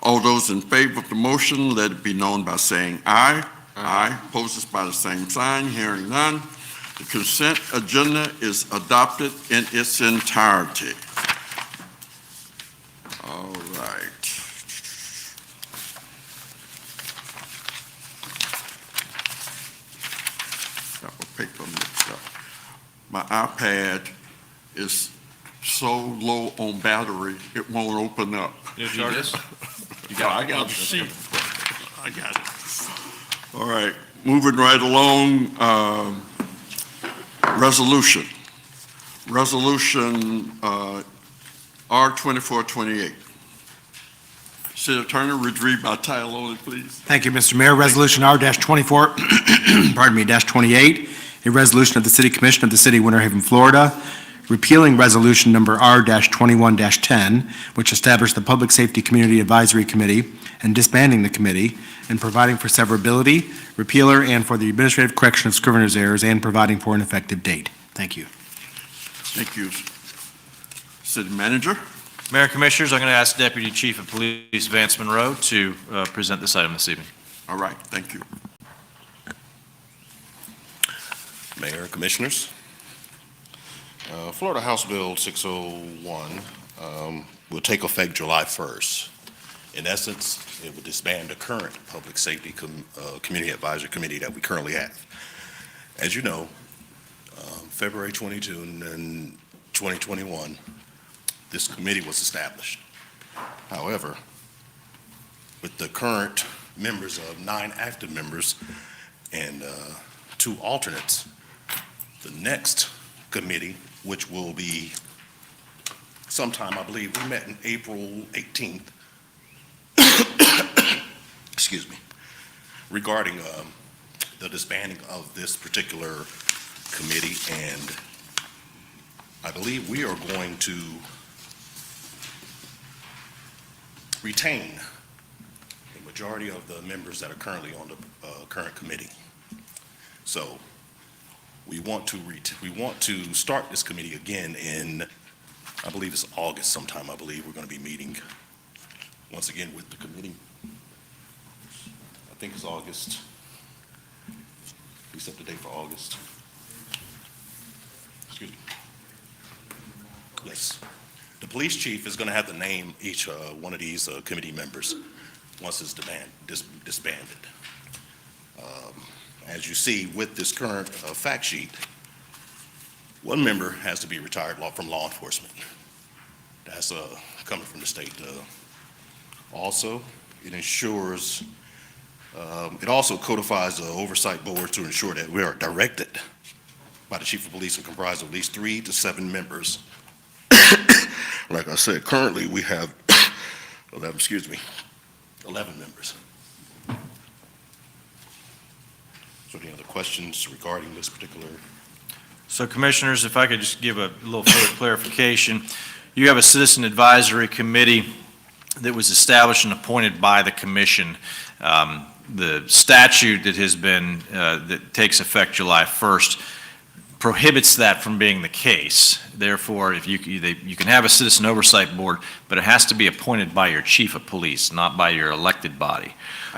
All those in favor of the motion, let it be known by saying aye. Aye. Opposed by the same sign. Hearing none, the consent agenda is adopted in its entirety. All right. Got my paper mixed up. My iPad is so low on battery, it won't open up. You charge us? I got the sheet. I got it. All right, moving right along, resolution. Resolution R-2428. City Attorney, would you read by title only, please? Thank you, Mr. Mayor. Resolution R-24, pardon me, -28, a resolution of the City Commission of the City of Winter Haven, Florida, repealing resolution number R-21-10, which established the Public Safety Community Advisory Committee and disbanding the committee, and providing for severability, repealer, and for the administrative correction of scrivener's errors, and providing for an effective date. Thank you. Thank you. City Manager? Mayor and Commissioners, I'm going to ask Deputy Chief of Police Vance Monroe to present this item this evening. All right, thank you. Mayor, Commissioners, Florida House Bill 601 will take effect July 1st. In essence, it will disband the current Public Safety Community Advisory Committee that we currently have. As you know, February 22 and 2021, this committee was established. However, with the current members of 9 active members and 2 alternates, the next committee, which will be sometime, I believe, we met in April 18th, excuse me, regarding the disbanding of this particular committee, and I believe we are going to retain a majority of the members that are currently on the current committee. So we want to start this committee again in, I believe it's August sometime. I believe we're going to be meeting once again with the committee. I think it's August. We set the date for August. Excuse me. Yes. The police chief is going to have to name each one of these committee members once it's disbanded. As you see with this current fact sheet, one member has to be retired from law enforcement. That's coming from the state. Also, it ensures, it also codifies the oversight board to ensure that we are directed by the chief of police and comprised of at least 3 to 7 members. Like I said, currently we have 11 members. So questions regarding this particular? So Commissioners, if I could just give a little further clarification. You have a Citizen Advisory Committee that was established and appointed by the commission. The statute that has been, that takes effect July 1st prohibits that from being the case. Therefore, if you can have a citizen oversight board, but it has to be appointed by your chief of police, not by your elected body.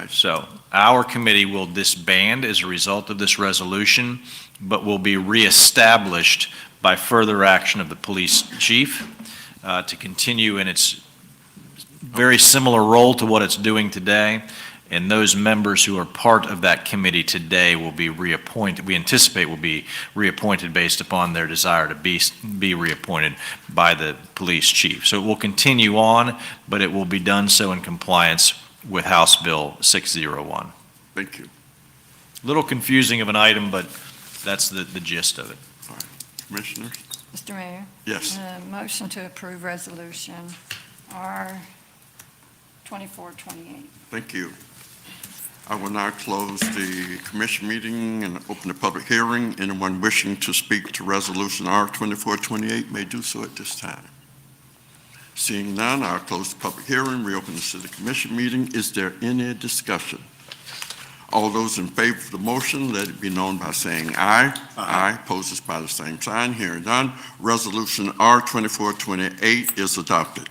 So our committee will disband as a result of this resolution, but will be reestablished by further action of the police chief to continue in its very similar role to what it's doing today. And those members who are part of that committee today will be reappointed, we anticipate will be reappointed based upon their desire to be reappointed by the police chief. So it will continue on, but it will be done so in compliance with House Bill 601. Thank you. A little confusing of an item, but that's the gist of it. All right. Commissioners? Mr. Mayor? Yes. Motion to approve resolution R 2428. Thank you. I will now close the commission meeting and open the public hearing. Anyone wishing to speak to Resolution R 2428 may do so at this time. Seeing none, I'll close the public hearing, reopen the city commission meeting. Is there any discussion? All those in favor of the motion, let it be known by saying aye. Aye. Opposed by the same sign. Hearing none, Resolution R 2428 is adopted.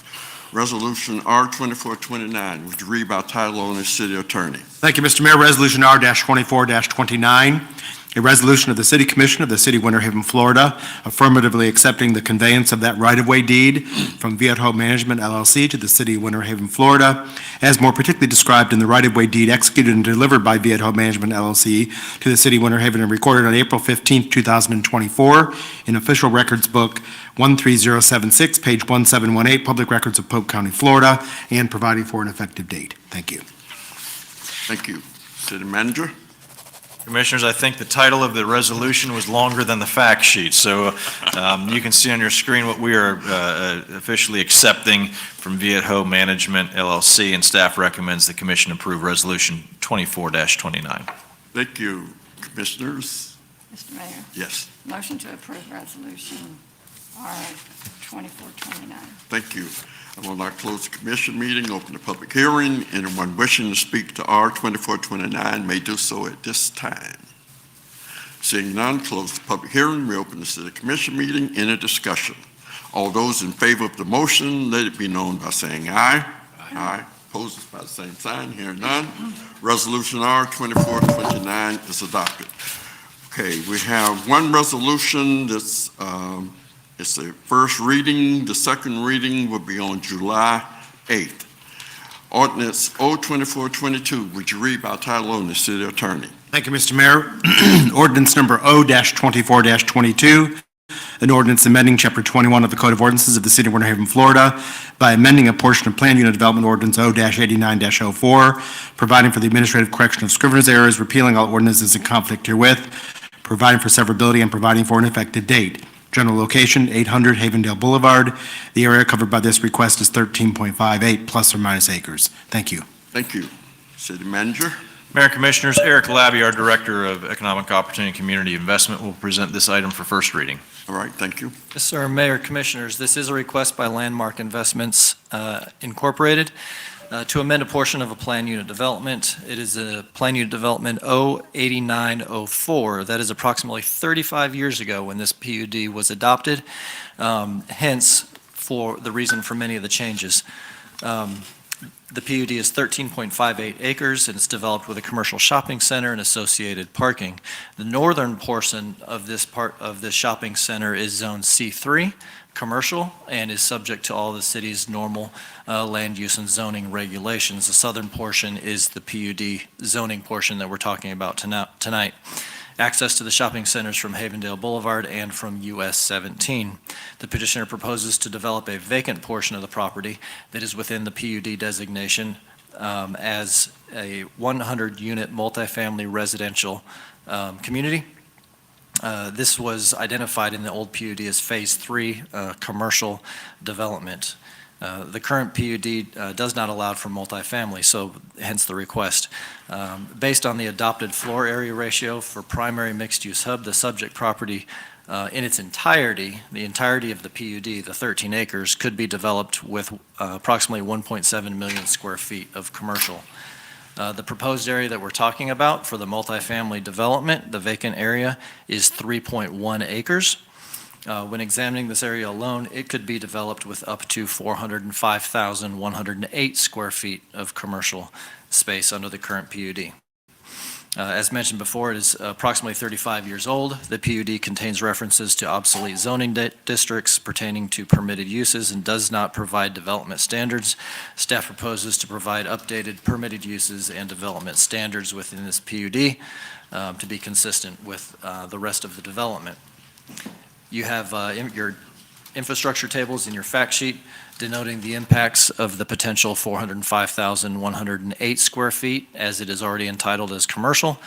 Resolution R 2429, would you read by title only, City Attorney? Thank you, Mr. Mayor. Resolution R-24-29, a resolution of the City Commission of the City of Winter Haven, Florida, affirmatively accepting the conveyance of that right-of-way deed from Vietho Management LLC to the City of Winter Haven, Florida, as more particularly described in the right-of-way deed executed and delivered by Vietho Management LLC to the City of Winter Haven and recorded on April 15, 2024 in Official Records Book 13076, page 1718, Public Records of Polk County, Florida, and providing for an effective date. Thank you. Thank you. City Manager? Commissioners, I think the title of the resolution was longer than the fact sheet, so you can see on your screen what we are officially accepting from Vietho Management LLC, and staff recommends the commission approve Resolution 24-29. Thank you. Commissioners? Mr. Mayor? Yes. Motion to approve resolution R 2429. Thank you. I will now close the commission meeting, open the public hearing. Anyone wishing to speak to R 2429 may do so at this time. Seeing none, close the public hearing, reopen the city commission meeting. Any discussion? All those in favor of the motion, let it be known by saying aye. Aye. Opposed by the same sign. Hearing none. Resolution R 2429 is adopted. Okay, we have one resolution that's it's the first reading. The second reading will be on July 8th. Ordinance O 2422, would you read by title only, City Attorney? Thank you, Mr. Mayor. Ordinance number O-24-22, an ordinance amending Chapter 21 of the Code of Ordinances of the City of Winter Haven, Florida, by amending a portion of Plan Unit Development Ordinance O-89-04, providing for the administrative correction of scrivener's errors, repealing all ordinances in conflict herewith, providing for severability, and providing for an effective date. General location, 800 Havendale Boulevard. The area covered by this request is 13.58 plus or minus acres. Thank you. Thank you. City Manager? Mayor and Commissioners, Eric Labby, our Director of Economic Opportunity and Community Investment, will present this item for first reading. All right, thank you. Yes, sir. Mayor, Commissioners, this is a request by Landmark Investments Incorporated to amend a portion of a plan unit development. It is a plan unit development O-8904. That is approximately 35 years ago when this PUD was adopted, hence for the reason for many of the changes. The PUD is 13.58 acres, and it's developed with a commercial shopping center and associated parking. The northern portion of this shopping center is Zone C3, commercial, and is subject to all the city's normal land use and zoning regulations. The southern portion is the PUD zoning portion that we're talking about tonight. Access to the shopping centers from Havendale Boulevard and from US 17. The petitioner proposes to develop a vacant portion of the property that is within the PUD designation as a 100-unit multifamily residential community. This was identified in the old PUD as Phase 3 commercial development. The current PUD does not allow for multifamily, so hence the request. Based on the adopted floor area ratio for primary mixed-use hub, the subject property in its entirety, the entirety of the PUD, the 13 acres, could be developed with approximately 1.7 million square feet of commercial. The proposed area that we're talking about for the multifamily development, the vacant area, is 3.1 acres. When examining this area alone, it could be developed with up to 405,108 square feet of commercial space under the current PUD. As mentioned before, it is approximately 35 years old. The PUD contains references to obsolete zoning districts pertaining to permitted uses and does not provide development standards. Staff proposes to provide updated permitted uses and development standards within this PUD to be consistent with the rest of the development. You have your infrastructure tables in your fact sheet denoting the impacts of the potential 405,108 square feet, as it is already entitled as commercial,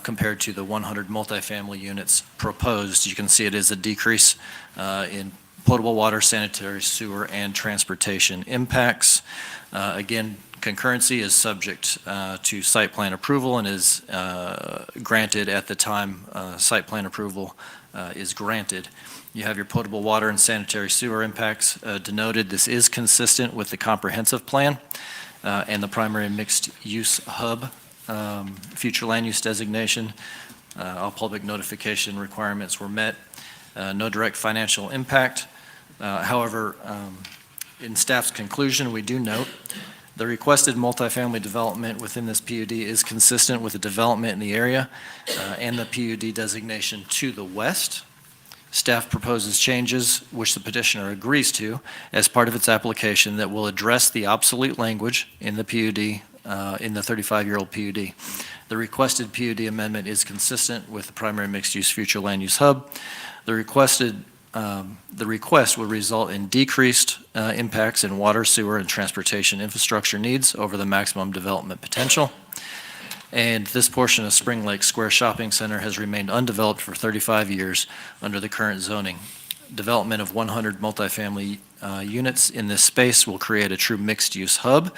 compared to the 100 multifamily units proposed. You can see it is a decrease in potable water, sanitary sewer, and transportation impacts. Again, concurrency is subject to site plan approval and is granted at the time site plan approval is granted. You have your potable water and sanitary sewer impacts denoted. This is consistent with the comprehensive plan and the primary mixed-use hub future land use designation. All public notification requirements were met. No direct financial impact. However, in staff's conclusion, we do note the requested multifamily development within this PUD is consistent with the development in the area and the PUD designation to the west. Staff proposes changes, which the petitioner agrees to, as part of its application that will address the obsolete language in the PUD, in the 35-year-old PUD. The requested PUD amendment is consistent with the primary mixed-use future land use hub. The request would result in decreased impacts in water, sewer, and transportation infrastructure needs over the maximum development potential. And this portion of Spring Lake Square Shopping Center has remained undeveloped for 35 years under the current zoning. Development of 100 multifamily units in this space will create a true mixed-use hub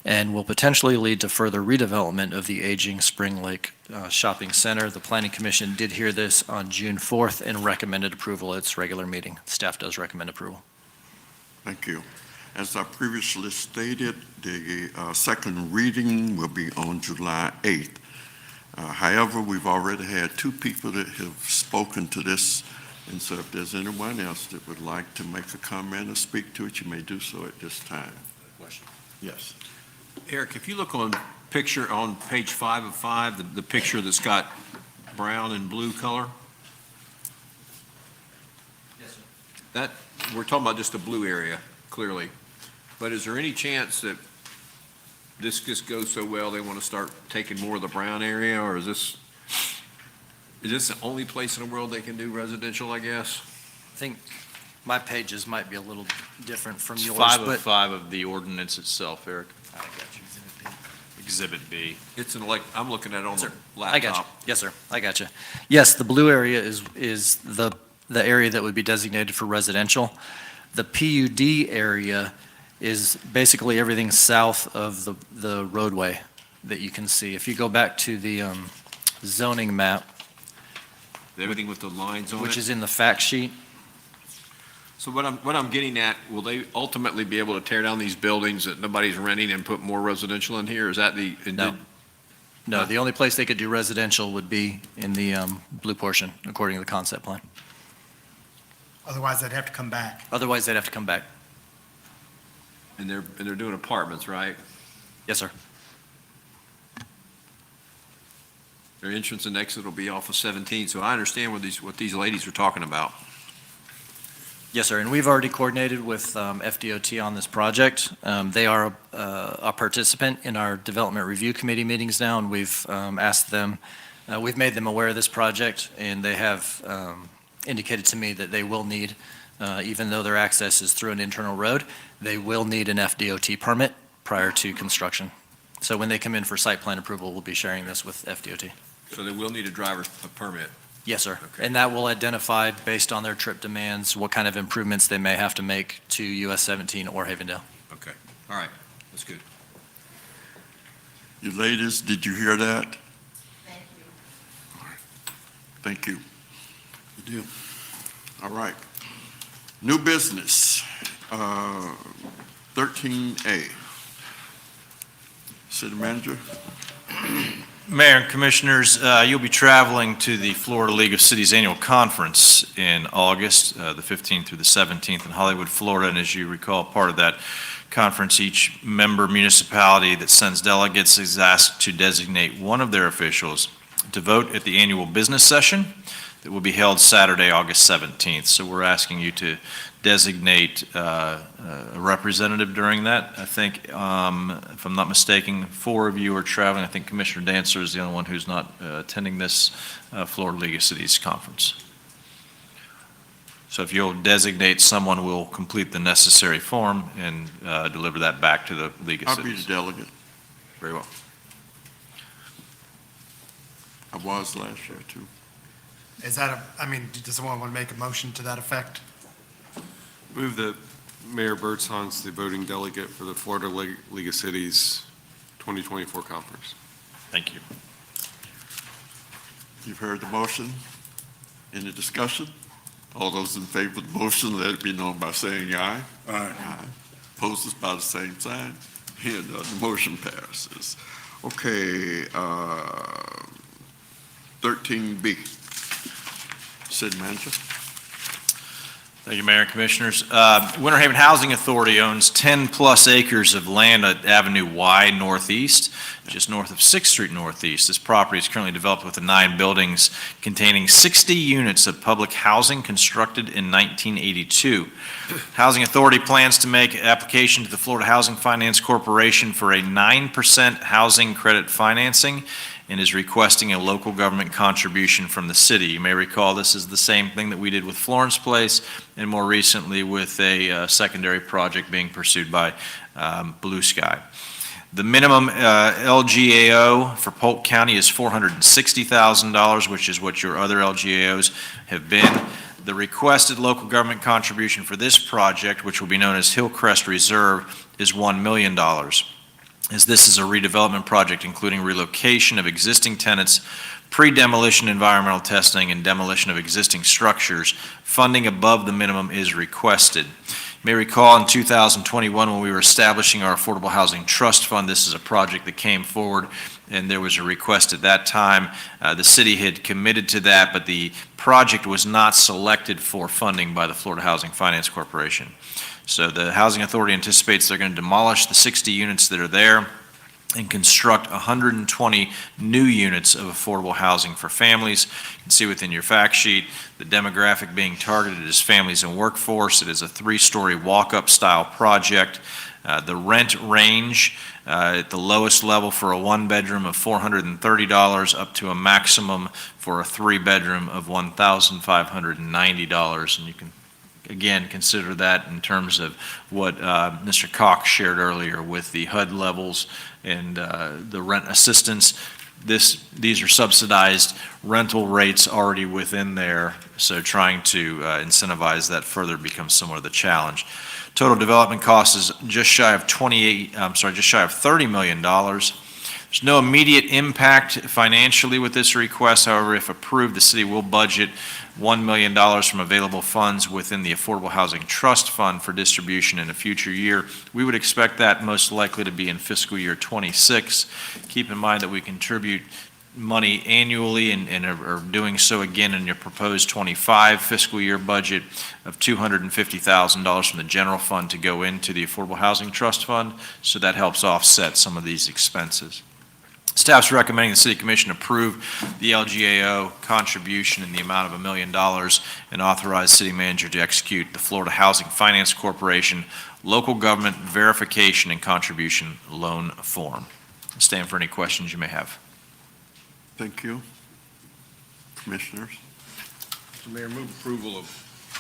and will potentially lead to further redevelopment of the aging Spring Lake Shopping Center. The Planning Commission did hear this on June 4th and recommended approval at its regular meeting. Staff does recommend approval. Thank you. As I previously stated, the second reading will be on July 8th. However, we've already had two people that have spoken to this, and so if there's anyone else that would like to make a comment or speak to it, you may do so at this time. Question. Yes. Eric, if you look on picture on page 5 of 5, the picture that's got brown and blue color, Yes, sir. that, we're talking about just the blue area, clearly. But is there any chance that this just goes so well, they want to start taking more of the brown area, or is this the only place in the world they can do residential, I guess? I think my pages might be a little different from It's yours, 5 of but 5 of the ordinance itself, Eric. I got you. Exhibit B. It's in, like, I'm looking at it on the I got you. laptop. Yes, sir. I got you. Yes, the blue area is the area that would be designated for residential. The PUD area is basically everything south of the roadway that you can see. If you go back to the zoning map, Everything with the lines on it? which is in the fact sheet, So what I'm getting at, will they ultimately be able to tear down these buildings that nobody's renting and put more residential in here? Is that the? No, the only place they could do residential would be in the blue portion, according to the concept plan. Otherwise, they'd have to come back. Otherwise, they'd have to come back. And they're doing apartments, right? Yes, sir. Their entrance and exit will be off of 17, so I understand what these ladies are talking about. Yes, sir, and we've already coordinated with FDOT on this project. They are a participant in our Development Review Committee meetings now, and we've asked them, we've made them aware of this project, and they have indicated to me that they will need, even though their access is through an internal road, they will need an FDOT permit prior to construction. So when they come in for site plan approval, we'll be sharing this with FDOT. So they will need a driver's permit. Yes, sir. Okay. And that will identify, based on their trip demands, what kind of improvements they may have to make to US 17 or Havendale. Okay, all right, that's good. You ladies, did you hear that? Thank you. Good deal. All right. New business, 13A. City Manager? Mayor and Commissioners, you'll be traveling to the Florida League of Cities Annual Conference in August, the 15th through the 17th in Hollywood, Florida. And as you recall, part of that conference, each member municipality that sends delegates is asked to designate one of their officials to vote at the annual business session that will be held Saturday, August 17th. So we're asking you to designate a representative during that. I think, if I'm not mistaken, 4 of you are traveling. I think Commissioner Dancer is the only one who's not attending this Florida League of Cities conference. So if you'll designate someone, we'll complete the necessary form and deliver that back to the League of I'll be Cities. the delegate. Very well. I was last year, too. Is that does someone want to make a motion to that effect? Move that Mayor Birdsong's the voting delegate for the Florida League of Cities 2024 conference. Thank you. You've heard the motion. Any discussion? All those in favor of the motion, let it be known by saying aye. Aye. Opposed by the same sign. And the motion passes. Okay, 13B. City Manager. Thank you, Mayor and Commissioners. Winter Haven Housing Authority owns 10-plus acres of land at Avenue Y Northeast, just north of 6th Street Northeast. This property is currently developed with 9 buildings containing 60 units of public housing constructed in 1982. Housing Authority plans to make application to the Florida Housing Finance Corporation for a 9% housing credit financing and is requesting a local government contribution from the city. You may recall this is the same thing that we did with Florence Place and more recently with a secondary project being pursued by Blue Sky. The minimum LGAO for Polk County is $460,000, which is what your other LGAOs have been. The requested local government contribution for this project, which will be known as Hillcrest Reserve, is $1 million. As this is a redevelopment project including relocation of existing tenants, pre-demolition environmental testing, and demolition of existing structures, funding above the minimum is requested. You may recall in 2021 when we were establishing our Affordable Housing Trust Fund, this is a project that came forward and there was a request at that time. The city had committed to that, but the project was not selected for funding by the Florida Housing Finance Corporation. So the Housing Authority anticipates they're going to demolish the 60 units that are there and construct 120 new units of affordable housing for families. You can see within your fact sheet, the demographic being targeted is families and workforce. It is a 3-story walk-up style project. The rent range at the lowest level for a 1-bedroom of $430 up to a maximum for a 3-bedroom of $1,590. And you can again, consider that in terms of what Mr. Cox shared earlier with the HUD levels and the rent assistance. These are subsidized rental rates already within there, so trying to incentivize that further becomes somewhat of the challenge. Total development cost is just shy of $30 million. There's no immediate impact financially with this request. However, if approved, the city will budget $1 million from available funds within the Affordable Housing Trust Fund for distribution in a future year. We would expect that most likely to be in fiscal year '26. Keep in mind that we contribute money annually and are doing so again in your proposed '25 fiscal year budget of $250,000 from the general fund to go into the Affordable Housing Trust Fund. So that helps offset some of these expenses. Staff's recommending the City Commission approve the LGAO contribution in the amount of $1 million and authorize City Manager to execute the Florida Housing Finance Corporation Local Government Verification and Contribution Loan Form. Stand for any questions you may have. Thank you. Commissioners? Mr. Mayor, move approval of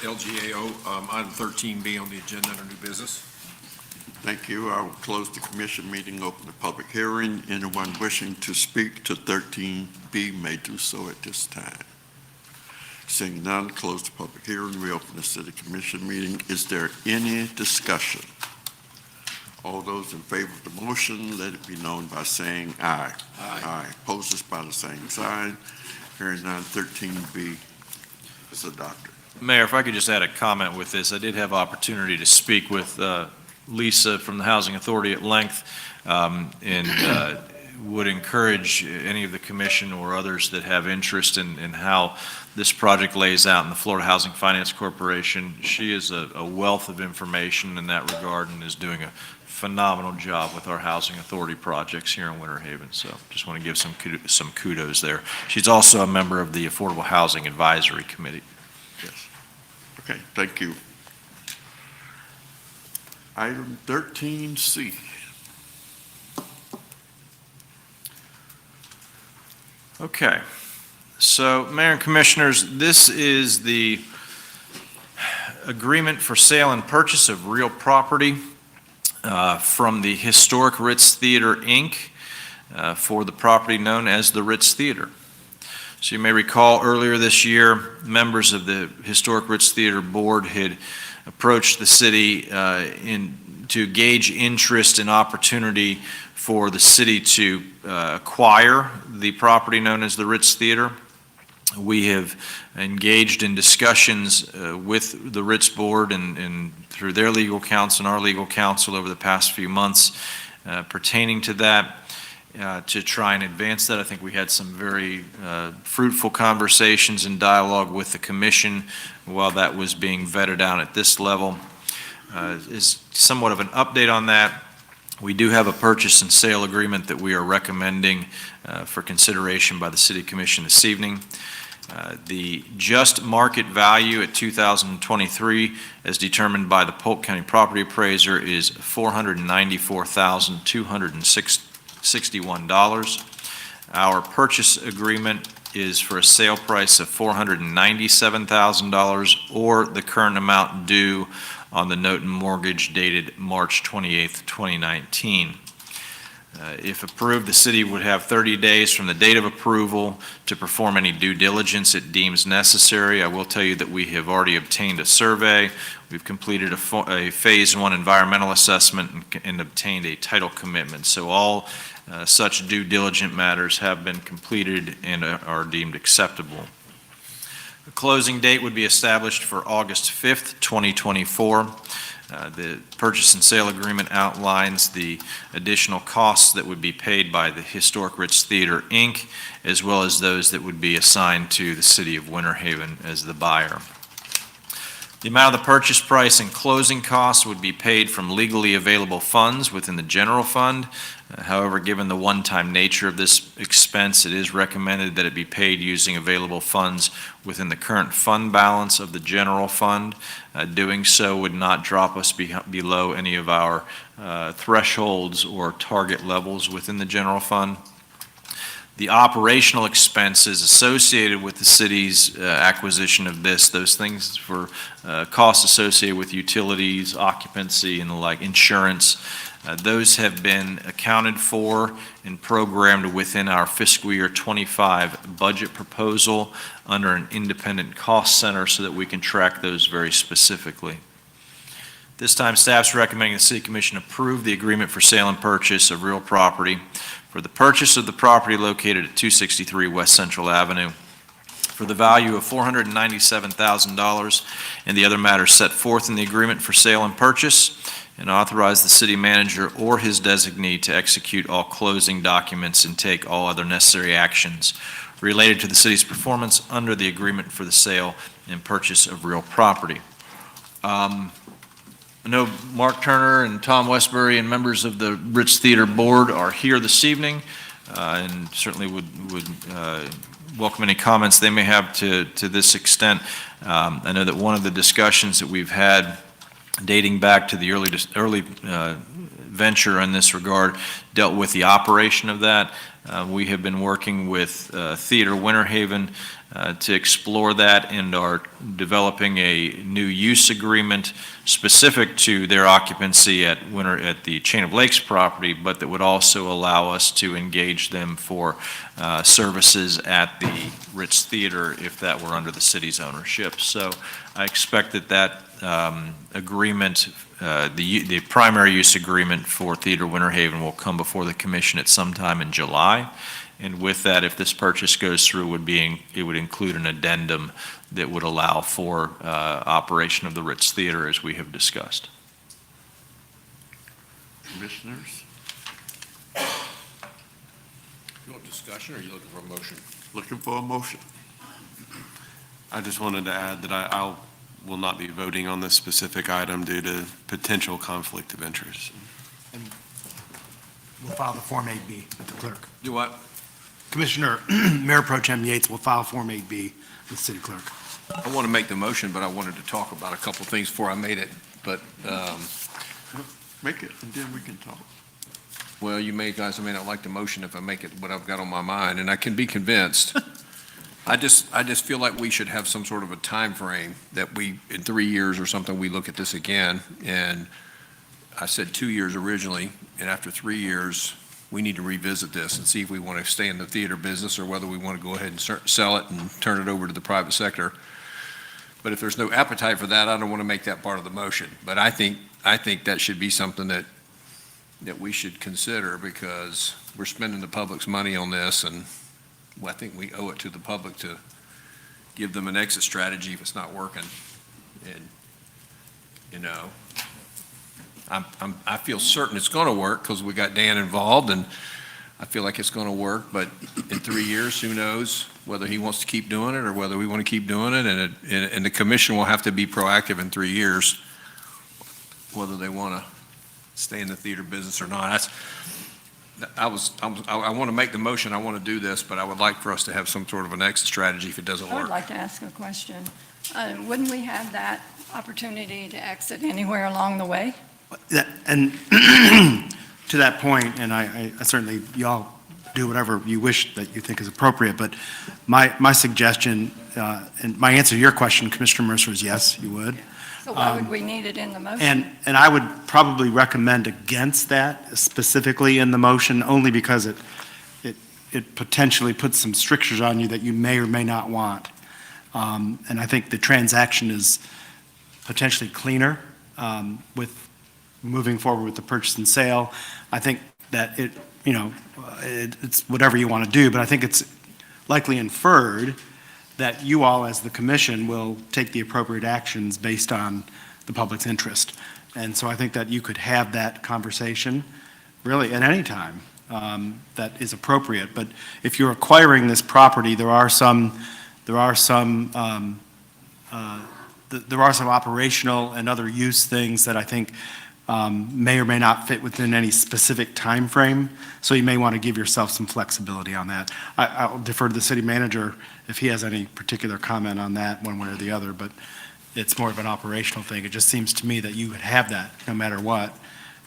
LGAO, item 13B on the agenda under new business. Thank you. I will close the commission meeting, open the public hearing. Anyone wishing to speak to 13B may do so at this time. Seeing none, close the public hearing, reopen the city commission meeting. Is there any discussion? All those in favor of the motion, let it be known by saying aye. Aye. Opposed by the same sign. Hearing none, 13B is adopted. Mayor, if I could just add a comment with this. I did have opportunity to speak with Lisa from the Housing Authority at length, and would encourage any of the commission or others that have interest in how this project lays out in the Florida Housing Finance Corporation. She is a wealth of information in that regard and is doing a phenomenal job with our housing authority projects here in Winter Haven. So just want to give some kudos there. She's also a member of the Affordable Housing Advisory Committee. Yes. Okay, thank you. Item 13C. Okay, so Mayor and Commissioners, this is the agreement for sale and purchase of real property from the Historic Ritz Theater, Inc., for the property known as the Ritz Theater. So you may recall earlier this year, members of the Historic Ritz Theater Board had approached the city to gauge interest and opportunity for the city to acquire the property known as the Ritz Theater. We have engaged in discussions with the Ritz Board and through their legal counsel and our legal counsel over the past few months pertaining to that, to try and advance that. I think we had some very fruitful conversations and dialogue with the commission while that was being vetted out at this level. Is somewhat of an update on that. We do have a purchase and sale agreement that we are recommending for consideration by the City Commission this evening. The just market value at 2023, as determined by the Polk County Property Appraiser, is $494,261. Our purchase agreement is for a sale price of $497,000, or the current amount due on the note and mortgage dated March 28th, 2019. If approved, the city would have 30 days from the date of approval to perform any due diligence it deems necessary. I will tell you that we have already obtained a survey. We've completed a Phase 1 environmental assessment and obtained a title commitment. So all such due diligent matters have been completed and are deemed acceptable. The closing date would be established for August 5th, 2024. The purchase and sale agreement outlines the additional costs that would be paid by the Historic Ritz Theater, Inc., as well as those that would be assigned to the City of Winter Haven as the buyer. The amount of the purchase price and closing costs would be paid from legally available funds within the general fund. However, given the one-time nature of this expense, it is recommended that it be paid using available funds within the current fund balance of the general fund. Doing so would not drop us below any of our thresholds or target levels within the general fund. The operational expenses associated with the city's acquisition of this, those things for costs associated with utilities, occupancy, and the like, insurance, those have been accounted for and programmed within our fiscal year 25 budget proposal under an independent cost center so that we can track those very specifically. This time, staff's recommending the City Commission approve the agreement for sale and purchase of real property for the purchase of the property located at 263 West Central Avenue for the value of $497,000 and the other matters set forth in the agreement for sale and purchase, and authorize the city manager or his designee to execute all closing documents and take all other necessary actions related to the city's performance under the agreement for the sale and purchase of real property. I know Mark Turner and Tom Westbury and members of the Ritz Theater Board are here this evening, and certainly would welcome any comments they may have to this extent. I know that one of the discussions that we've had dating back to the early venture in this regard dealt with the operation of that. We have been working with Theater Winter Haven to explore that and are developing a new use agreement specific to their occupancy at the Chain of Lakes property, but that would also allow us to engage them for services at the Ritz Theater if that were under the city's ownership. So I expect that agreement, the primary use agreement for Theater Winter Haven will come before the commission at some time in July. And with that, if this purchase goes through, it would include an addendum that would allow for operation of the Ritz Theater as we have discussed. Commissioners? You want discussion, or are you looking for a motion? Looking for a motion. I just wanted to add that I will not be voting on this specific item due to potential conflict of interest. We'll file the Form 8B with the clerk. Do what? Commissioner, Mayor Pro Tem Yates will file Form 8B with city clerk. I want to make the motion, but I wanted to talk about a couple things before I made it. But, Make it, and then we can talk. well, guys may not like the motion if I make it what I've got on my mind, and I can be convinced. I just feel like we should have some sort of a time frame that in 3 years or something, we look at this again. And I said 2 years originally, and after 3 years, we need to revisit this and see if we want to stay in the theater business or whether we want to go ahead and sell it and turn it over to the private sector. But if there's no appetite for that, I don't want to make that part of the motion. But I think that should be something that we should consider, because we're spending the public's money on this, and I think we owe it to the public to give them an exit strategy if it's not working. And, I feel certain it's going to work because we got Dan involved, and I feel like it's going to work. But in 3 years, who knows whether he wants to keep doing it or whether we want to keep doing it. And the commission will have to be proactive in 3 years, whether they want to stay in the theater business or not. I want to make the motion. I want to do this, but I would like for us to have some sort of an exit strategy if it doesn't I would work. like to ask a question. Wouldn't we have that opportunity to exit anywhere along the way? And to that point, and I certainly, y'all do whatever you wish that you think is appropriate, but my suggestion, and my answer to your question, Commissioner Mercer, is yes, you would. So why would we need it in the motion? And I would probably recommend against that specifically in the motion, only because it potentially puts some strictures on you that you may or may not want. And I think the transaction is potentially cleaner with moving forward with the purchase and sale. I think that it's whatever you want to do, but I think it's likely inferred that you all, as the commission, will take the appropriate actions based on the public's interest. And so I think that you could have that conversation really at any time that is appropriate. But if you're acquiring this property, there are some operational and other use things that I think may or may not fit within any specific time frame. So you may want to give yourself some flexibility on that. I'll defer to the city manager if he has any particular comment on that, one way or the other, but it's more of an operational thing. It just seems to me that you would have that no matter what,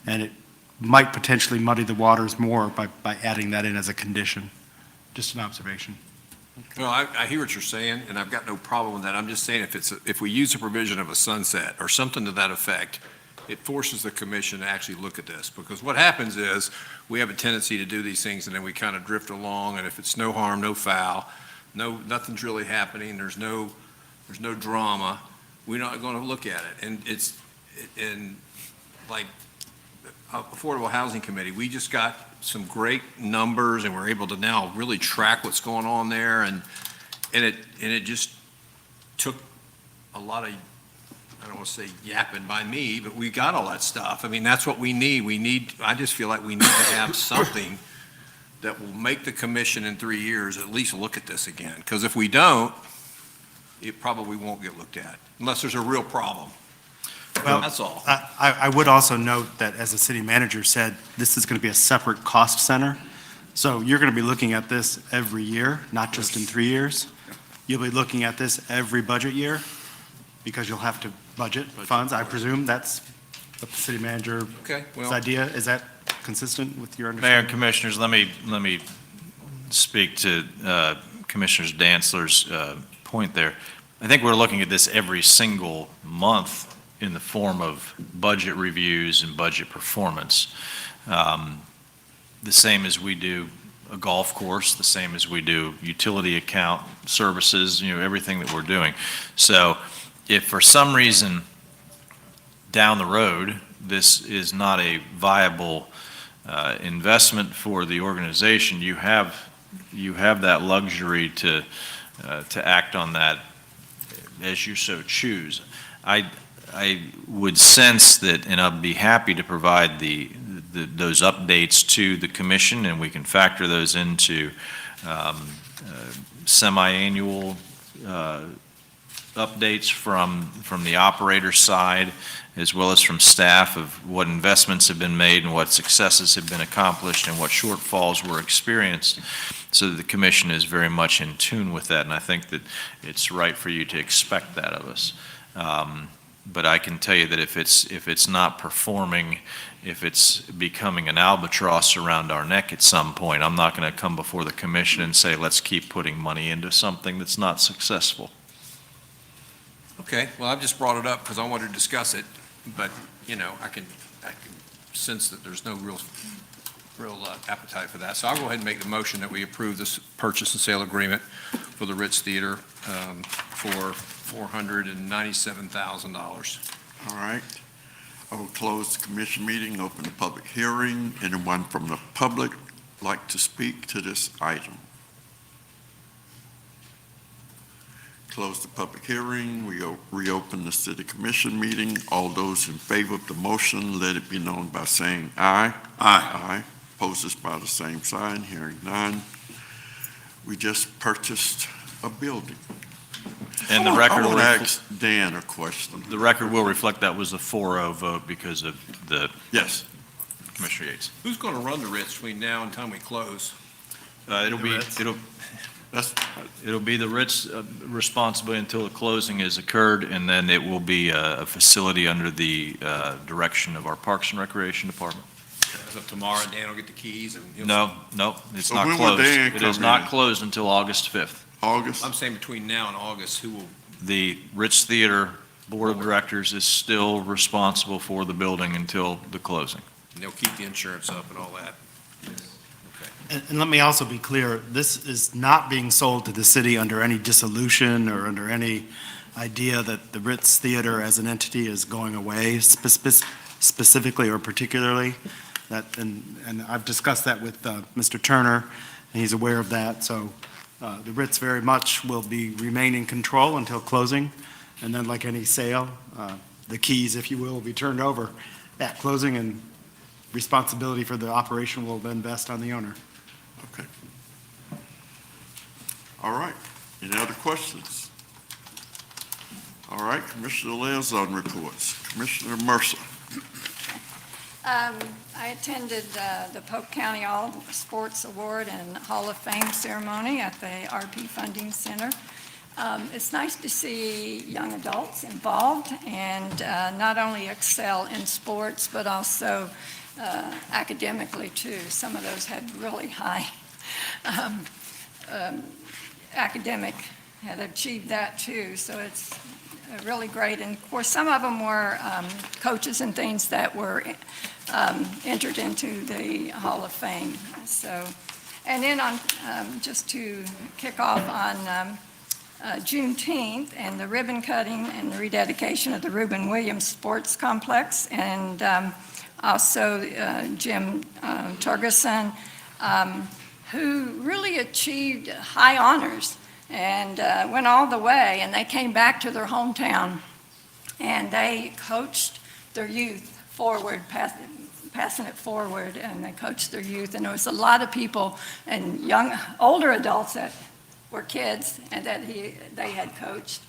and it might potentially muddy the waters more by adding that in as a condition. Just an observation. Well, I hear what you're saying, and I've got no problem with that. I'm just saying if we use a provision of a sunset or something to that effect, it forces the commission to actually look at this. Because what happens is, we have a tendency to do these things, and then we kind of drift along, and if it's no harm, no foul, nothing's really happening, there's no drama, we're not going to look at it. And it's, like, Affordable Housing Committee, we just got some great numbers, and we're able to now really track what's going on there, and it just took a lot of, I don't want to say yapping by me, but we got all that stuff. I mean, that's what we need. I just feel like we need to have something that will make the commission in 3 years at least look at this again. Because if we don't, it probably won't get looked at, unless there's a real problem. Well, That's all. I would also note that, as the city manager said, this is going to be a separate cost center. So you're going to be looking at this every year, not just in 3 years. You'll be looking at this every budget year, because you'll have to budget funds. I presume that's what the city manager's idea. Is that consistent with your Mayor understanding? and Commissioners, let me speak to Commissioner Dantzler's point there. I think we're looking at this every single month in the form of budget reviews and budget performance. The same as we do a golf course, the same as we do utility account services, everything that we're doing. So if for some reason down the road, this is not a viable investment for the organization, you have that luxury to act on that as you so choose. I would sense that, and I'd be happy to provide those updates to the commission, and we can factor those into semi-annual updates from the operator side, as well as from staff, of what investments have been made and what successes have been accomplished and what shortfalls were experienced, so that the commission is very much in tune with that. And I think that it's right for you to expect that of us. But I can tell you that if it's not performing, if it's becoming an albatross around our neck at some point, I'm not going to come before the commission and say, let's keep putting money into something that's not successful. Okay, well, I've just brought it up because I wanted to discuss it, but, I can sense that there's no real appetite for that. So I'll go ahead and make the motion that we approve this purchase and sale agreement for the Ritz Theater for $497,000. All right. I will close the commission meeting, open the public hearing. Anyone from the public like to speak to this item? Close the public hearing. We reopen the city commission meeting. All those in favor of the motion, let it be known by saying aye. Aye. Opposed by the same sign. Hearing none. We just purchased a building. And the record I will want to ask Dan a question. The record will reflect that was a 4-0 vote because of the Yes. Commissioner Yates. Who's going to run the Ritz between now and time we close? It'll be the Ritz responsibility until the closing has occurred, and then it will be a facility under the direction of our Parks and Recreation Department. So tomorrow, Dan will get the keys and he'll... No, it's So not when will closed. Dan It is come not in? closed until August 5th. August? I'm saying between now and August, who will... The Ritz Theater Board of Directors is still responsible for the building until the closing. And they'll keep the insurance up and all that. And let me also be clear, this is not being sold to the city under any dissolution or under any idea that the Ritz Theater as an entity is going away specifically or particularly. And I've discussed that with Mr. Turner, and he's aware of that. So the Ritz very much will remain in control until closing. And then like any sale, the keys, if you will be turned over at closing, and responsibility for the operation will then vest on the owner. Okay. All right. Any other questions? All right, Commissioner Liaison reports. Commissioner Mercer. I attended the Polk County All Sports Award and Hall of Fame ceremony at the RP Funding Center. It's nice to see young adults involved and not only excel in sports, but also academically too. Some of those had really high academic, had achieved that too. So it's really great. And of course, some of them were coaches and things that were entered into the Hall of Fame. So, and then on, just to kick off on Juneteenth and the ribbon cutting and the rededication of the Reuben Williams Sports Complex, and also Jim Torgerson, who really achieved high honors and went all the way, and they came back to their hometown and they coached their youth forward, passing it forward, and they coached their youth. And there was a lot of people and older adults that were kids and that they had coached,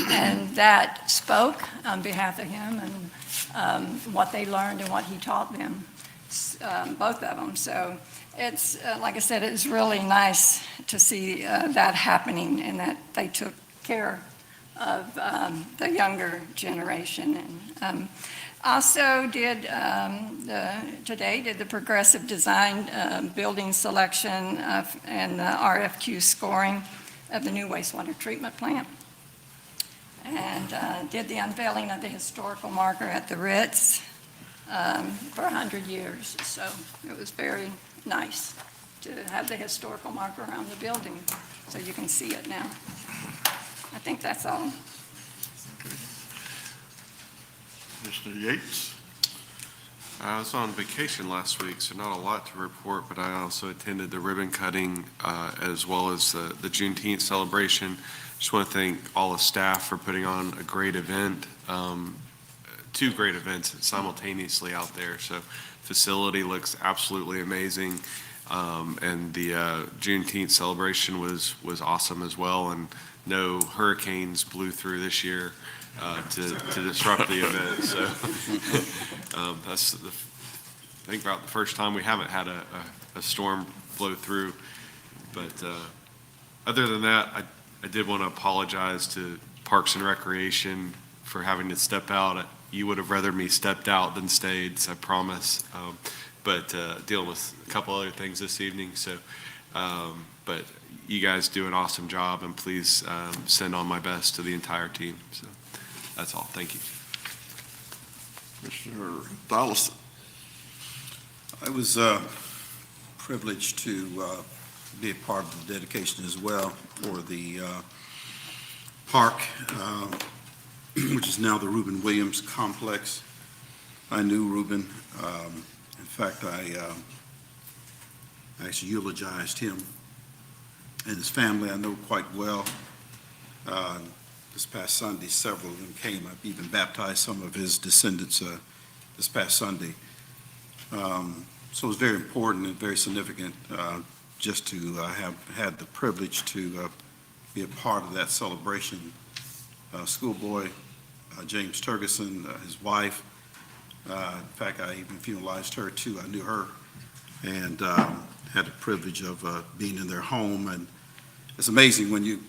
and that spoke on behalf of him and what they learned and what he taught them, both of them. So it's, like I said, it's really nice to see that happening and that they took care of the younger generation. And also did the progressive design building selection and the RFQ scoring. of the new wastewater treatment plant, and did the unveiling of the historical marker at the Ritz for 100 years. So it was very nice to have the historical marker around the building, so you can see it now. I think that's all. Commissioner Yates? I was on vacation last week, so not a lot to report, but I also attended the ribbon cutting as well as the Juneteenth celebration. Just want to thank all the staff for putting on a great event, two great events simultaneously out there. So facility looks absolutely amazing, and the Juneteenth celebration was awesome as well, and no hurricanes blew through this year to disrupt the event. So that's I think about the first time we haven't had a storm blow through. But other than that, I did want to apologize to Parks and Recreation for having to step out. You would have rather me stepped out than stayed, so I promise. But dealing with a couple other things this evening. So, but you guys do an awesome job, and please send on my best to the entire team. So that's all. Thank you. Commissioner Dollison. I was privileged to be a part of the dedication as well for the park, which is now the Reuben Williams Complex. I knew Reuben. In fact, I actually eulogized him and his family. I know quite well. This past Sunday, several of them came. I've even baptized some of his descendants this past Sunday. So it was very important and very significant just to have had the privilege to be a part of that celebration. Schoolboy James Turgeson, his wife, in fact, I even funeralized her too. I knew her and had the privilege of being in their home. And it's amazing when you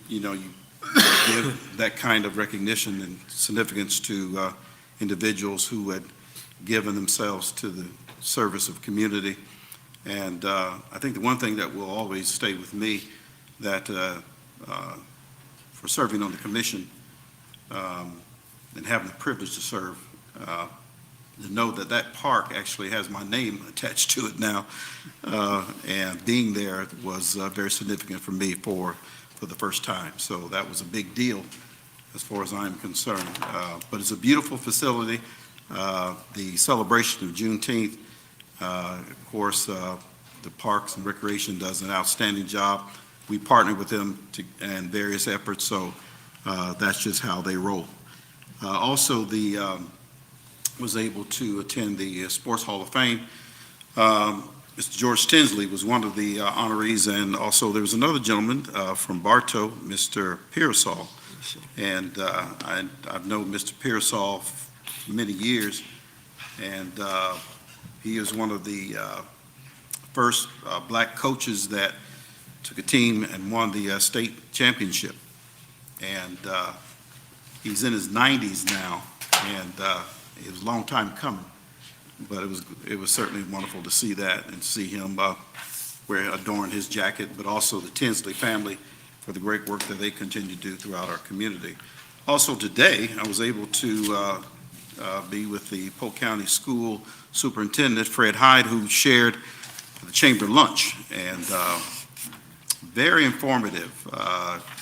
give that kind of recognition and significance to individuals who had given themselves to the service of community. And I think the one thing that will always stay with me, that for serving on the commission and having the privilege to serve, to know that that park actually has my name attached to it now, and being there was very significant for me for the first time. So that was a big deal as far as I'm concerned. But it's a beautiful facility. The celebration of Juneteenth, of course, the Parks and Recreation does an outstanding job. We partner with them in various efforts, so that's just how they roll. Also, was able to attend the Sports Hall of Fame. Mr. George Tinsley was one of the honorees, and also there was another gentleman from Bartow, Mr. Pearsall. And I've known Mr. Pearsall for many years, and he is one of the first black coaches that took a team and won the state championship. And he's in his 90s now, and it was a long time coming, but it was certainly wonderful to see that and see him adorn his jacket, but also the Tinsley family for the great work that they continue to do throughout our community. Also today, I was able to be with the Polk County School Superintendent, Fred Hyde, who shared the chamber lunch, and very informative.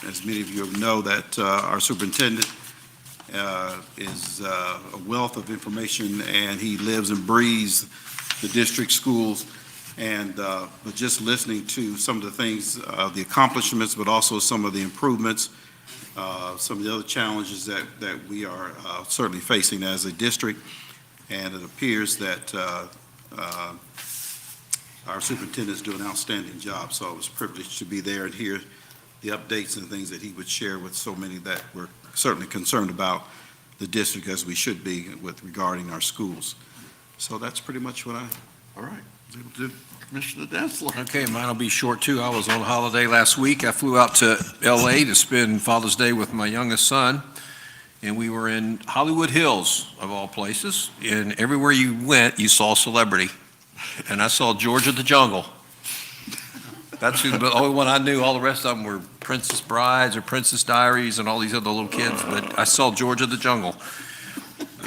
As many of you know, that our superintendent is a wealth of information, and he lives and breathes the district schools. And but just listening to some of the things, the accomplishments, but also some of the improvements, some of the other challenges that we are certainly facing as a district. And it appears that our superintendent is doing an outstanding job. So I was privileged to be there and hear the updates and things that he would share with so many that were certainly concerned about the district, as we should be, regarding our schools. So that's pretty much what All right. Commissioner Densler. Okay, mine will be short too. I was on holiday last week. I flew out to LA to spend Father's Day with my youngest son, and we were in Hollywood Hills, of all places, and everywhere you went, you saw celebrity. And I saw George of the Jungle. That's the only one I knew. All the rest of them were Princess Brides or Princess Diaries and all these other little kids. But I saw George of the Jungle.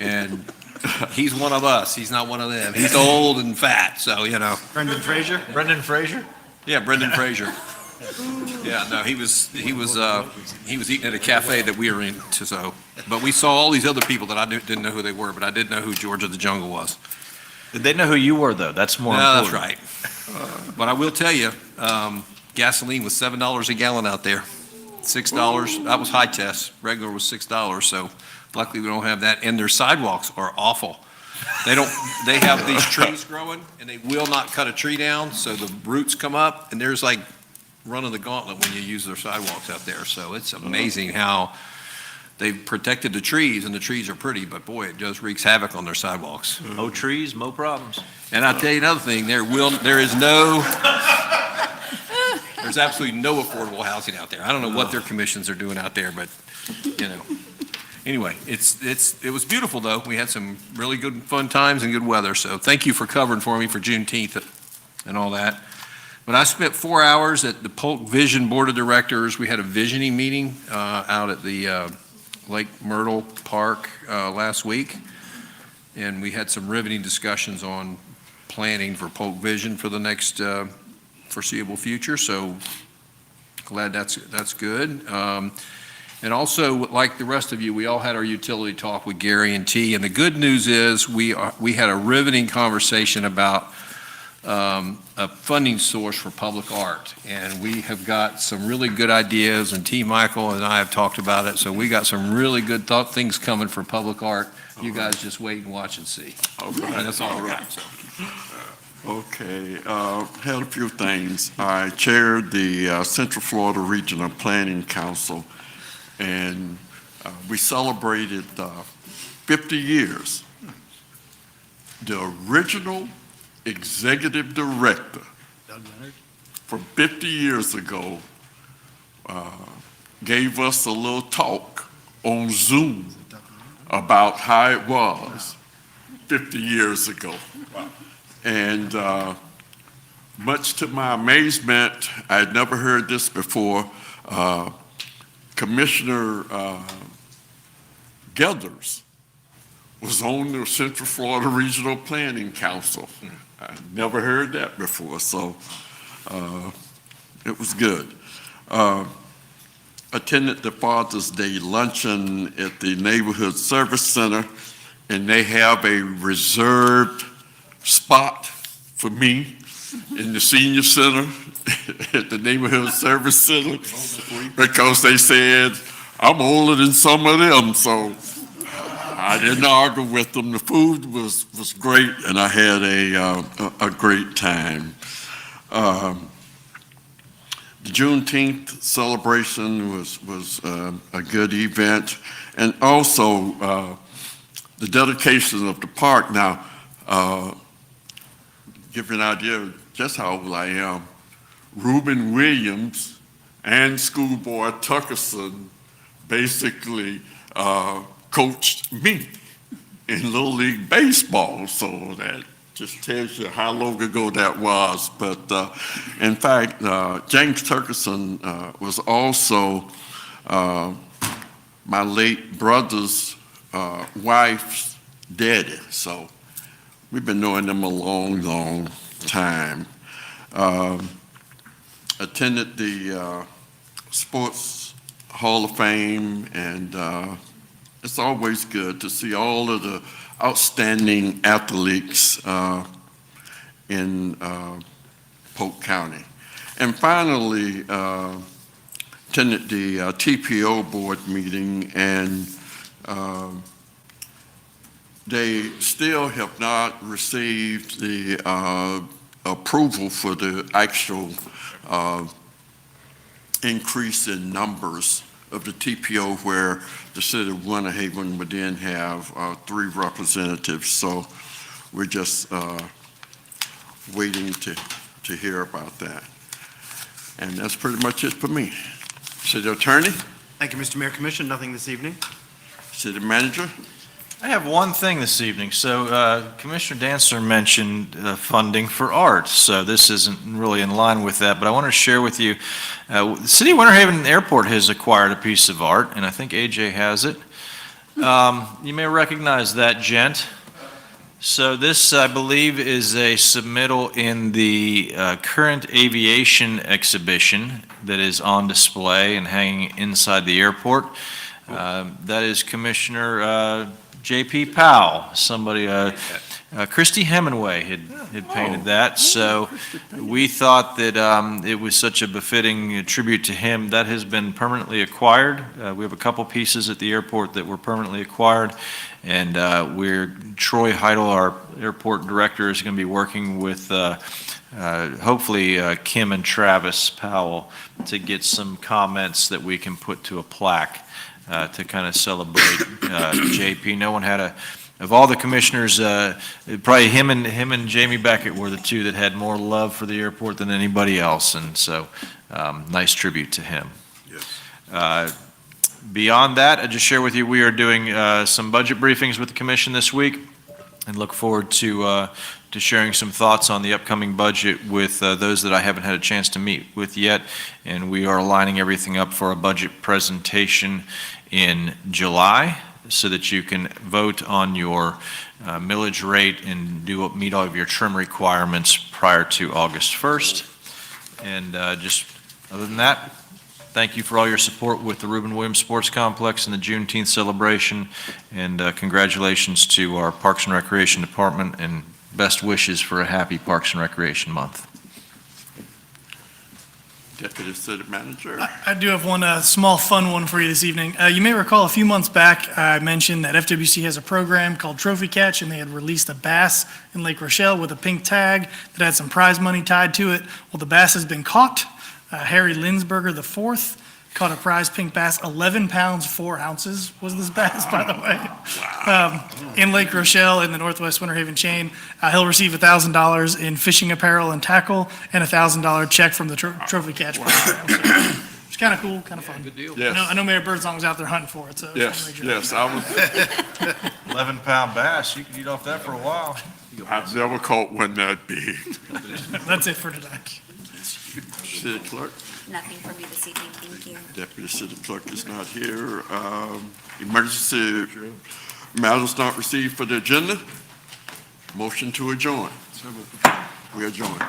And he's one of us. He's not one of them. He's old and fat, so, you know. Brendan Fraser? Brendan Fraser? Yeah, Brendan Fraser. Yeah, no, he was eating at a cafe that we were in, so. But we saw all these other people that I didn't know who they were, but I did know who George of the Jungle was. Did they know who you were, though? That's more No, important. that's right. But I will tell you, gasoline was $7 a gallon out there. $6, that was high test. Regular was $6, so luckily we don't have that. And their sidewalks are awful. They have these trees growing and they will not cut a tree down, so the roots come up and there's like running the gauntlet when you use their sidewalks out there. So it's amazing how they've protected the trees, and the trees are pretty, but boy, it just wreaks havoc on their sidewalks. Mo trees, mo problems. And I'll tell you another thing, there's absolutely no affordable housing out there. I don't know what their commissions are doing out there, but, you know. Anyway, it was beautiful, though. We had some really good, fun times and good weather, so thank you for covering for me for Juneteenth and all that. But I spent 4 hours at the Polk Vision Board of Directors. We had a visioning meeting out at the Lake Myrtle Park last week, and we had some riveting discussions on planning for Polk Vision for the next foreseeable future, so glad that's good. And also, like the rest of you, we all had our utility talk with Gary and T, and the good news is we had a riveting conversation about a funding source for public art, and we have got some really good ideas, and T. Michael and I have talked about it, so we got some really good things coming for public art. You guys just wait and watch and see. All right. And that's all right. So. Okay, had a few things. I chaired the Central Florida Regional Planning Council, and we celebrated 50 years. The original executive director from 50 years ago gave us a little talk on Zoom about how it was 50 years ago. And much to my amazement, I had never heard this before, Commissioner Gelders was on the Central Florida Regional Planning Council. I never heard that before, so it was good. Attended the Father's Day luncheon at the Neighborhood Service Center, and they have a reserved spot for me in the senior center at the Neighborhood Service Center because they said I'm older than some of them, so I didn't argue with them. The food was great, and I had a great time. The Juneteenth celebration was a good event, and also the dedication of the park. Now, give you an idea of just how old I am. Reuben Williams and Schoolboy Tuckerson basically coached me in Little League Baseball, so that just tells you how long ago that was. But in fact, James Tuckerson was also my late brother's wife's daddy, so we've been knowing them a long, long time. Attended the Sports Hall of Fame, and it's always good to see all of the outstanding athletes in Polk County. And finally, attended the TPO board meeting, and they still have not received the approval for the actual increase in numbers of the TPO, where the city of Winter Haven would then have 3 representatives. So we're just waiting to hear about that. And that's pretty much it for me. City Attorney? Thank you, Mr. Mayor. Commission, nothing this evening. City Manager? I have one thing this evening. So Commissioner Dancer mentioned funding for art, so this isn't really in line with that, but I want to share with you, the City of Winter Haven Airport has acquired a piece of art, and I think AJ has it. You may recognize that gent. So this, I believe, is a submittal in the current aviation exhibition that is on display and hanging inside the airport. That is Commissioner J.P. Powell, somebody, Christy Hemingway had painted that. So we thought that it was such a befitting tribute to him. That has been permanently acquired. We have a couple pieces at the airport that were permanently acquired. And Troy Heidel, our airport director, is going to be working with hopefully Kim and Travis Powell to get some comments that we can put to a plaque to kind of celebrate JP. No one had of all the commissioners, probably him and Jamie Beckett were the two that had more love for the airport than anybody else, and so nice tribute to him. Yes. Beyond that, I just share with you, we are doing some budget briefings with the commission this week, and look forward to sharing some thoughts on the upcoming budget with those that I haven't had a chance to meet with yet. And we are lining everything up for a budget presentation in July so that you can vote on your millage rate and meet all of your trim requirements prior to August 1st. And just other than that, thank you for all your support with the Reuben Williams Sports Complex and the Juneteenth celebration, and congratulations to our Parks and Recreation Department, and best wishes for a happy Parks and Recreation Month. Deputy City Manager. I do have one small fun one for you this evening. You may recall a few months back, I mentioned that FWC has a program called Trophy Catch, and they had released a bass in Lake Rochelle with a pink tag that had some prize money tied to it. Well, the bass has been caught. Harry Linsberger IV caught a prize pink bass, 11 pounds, 4 ounces was this bass, by the way, in Lake Rochelle in the Northwest Winter Haven chain. He'll receive $1,000 in fishing apparel and tackle and a $1,000 check from the Trophy Catch program. So, it's kind of cool, kind of fun. Good deal. Yes. I know Mayor Birdsong was out there hunting for it, so. Yes, just wanna make yes, sure. I was, 11-pound bass, you can eat off that for a while. I've never caught one that big. That's it for today. City Clerk, Nothing for me this evening, thank you. Deputy City Clerk is not here. Emergency matters not received for the agenda. Motion to adjourn. We adjourn.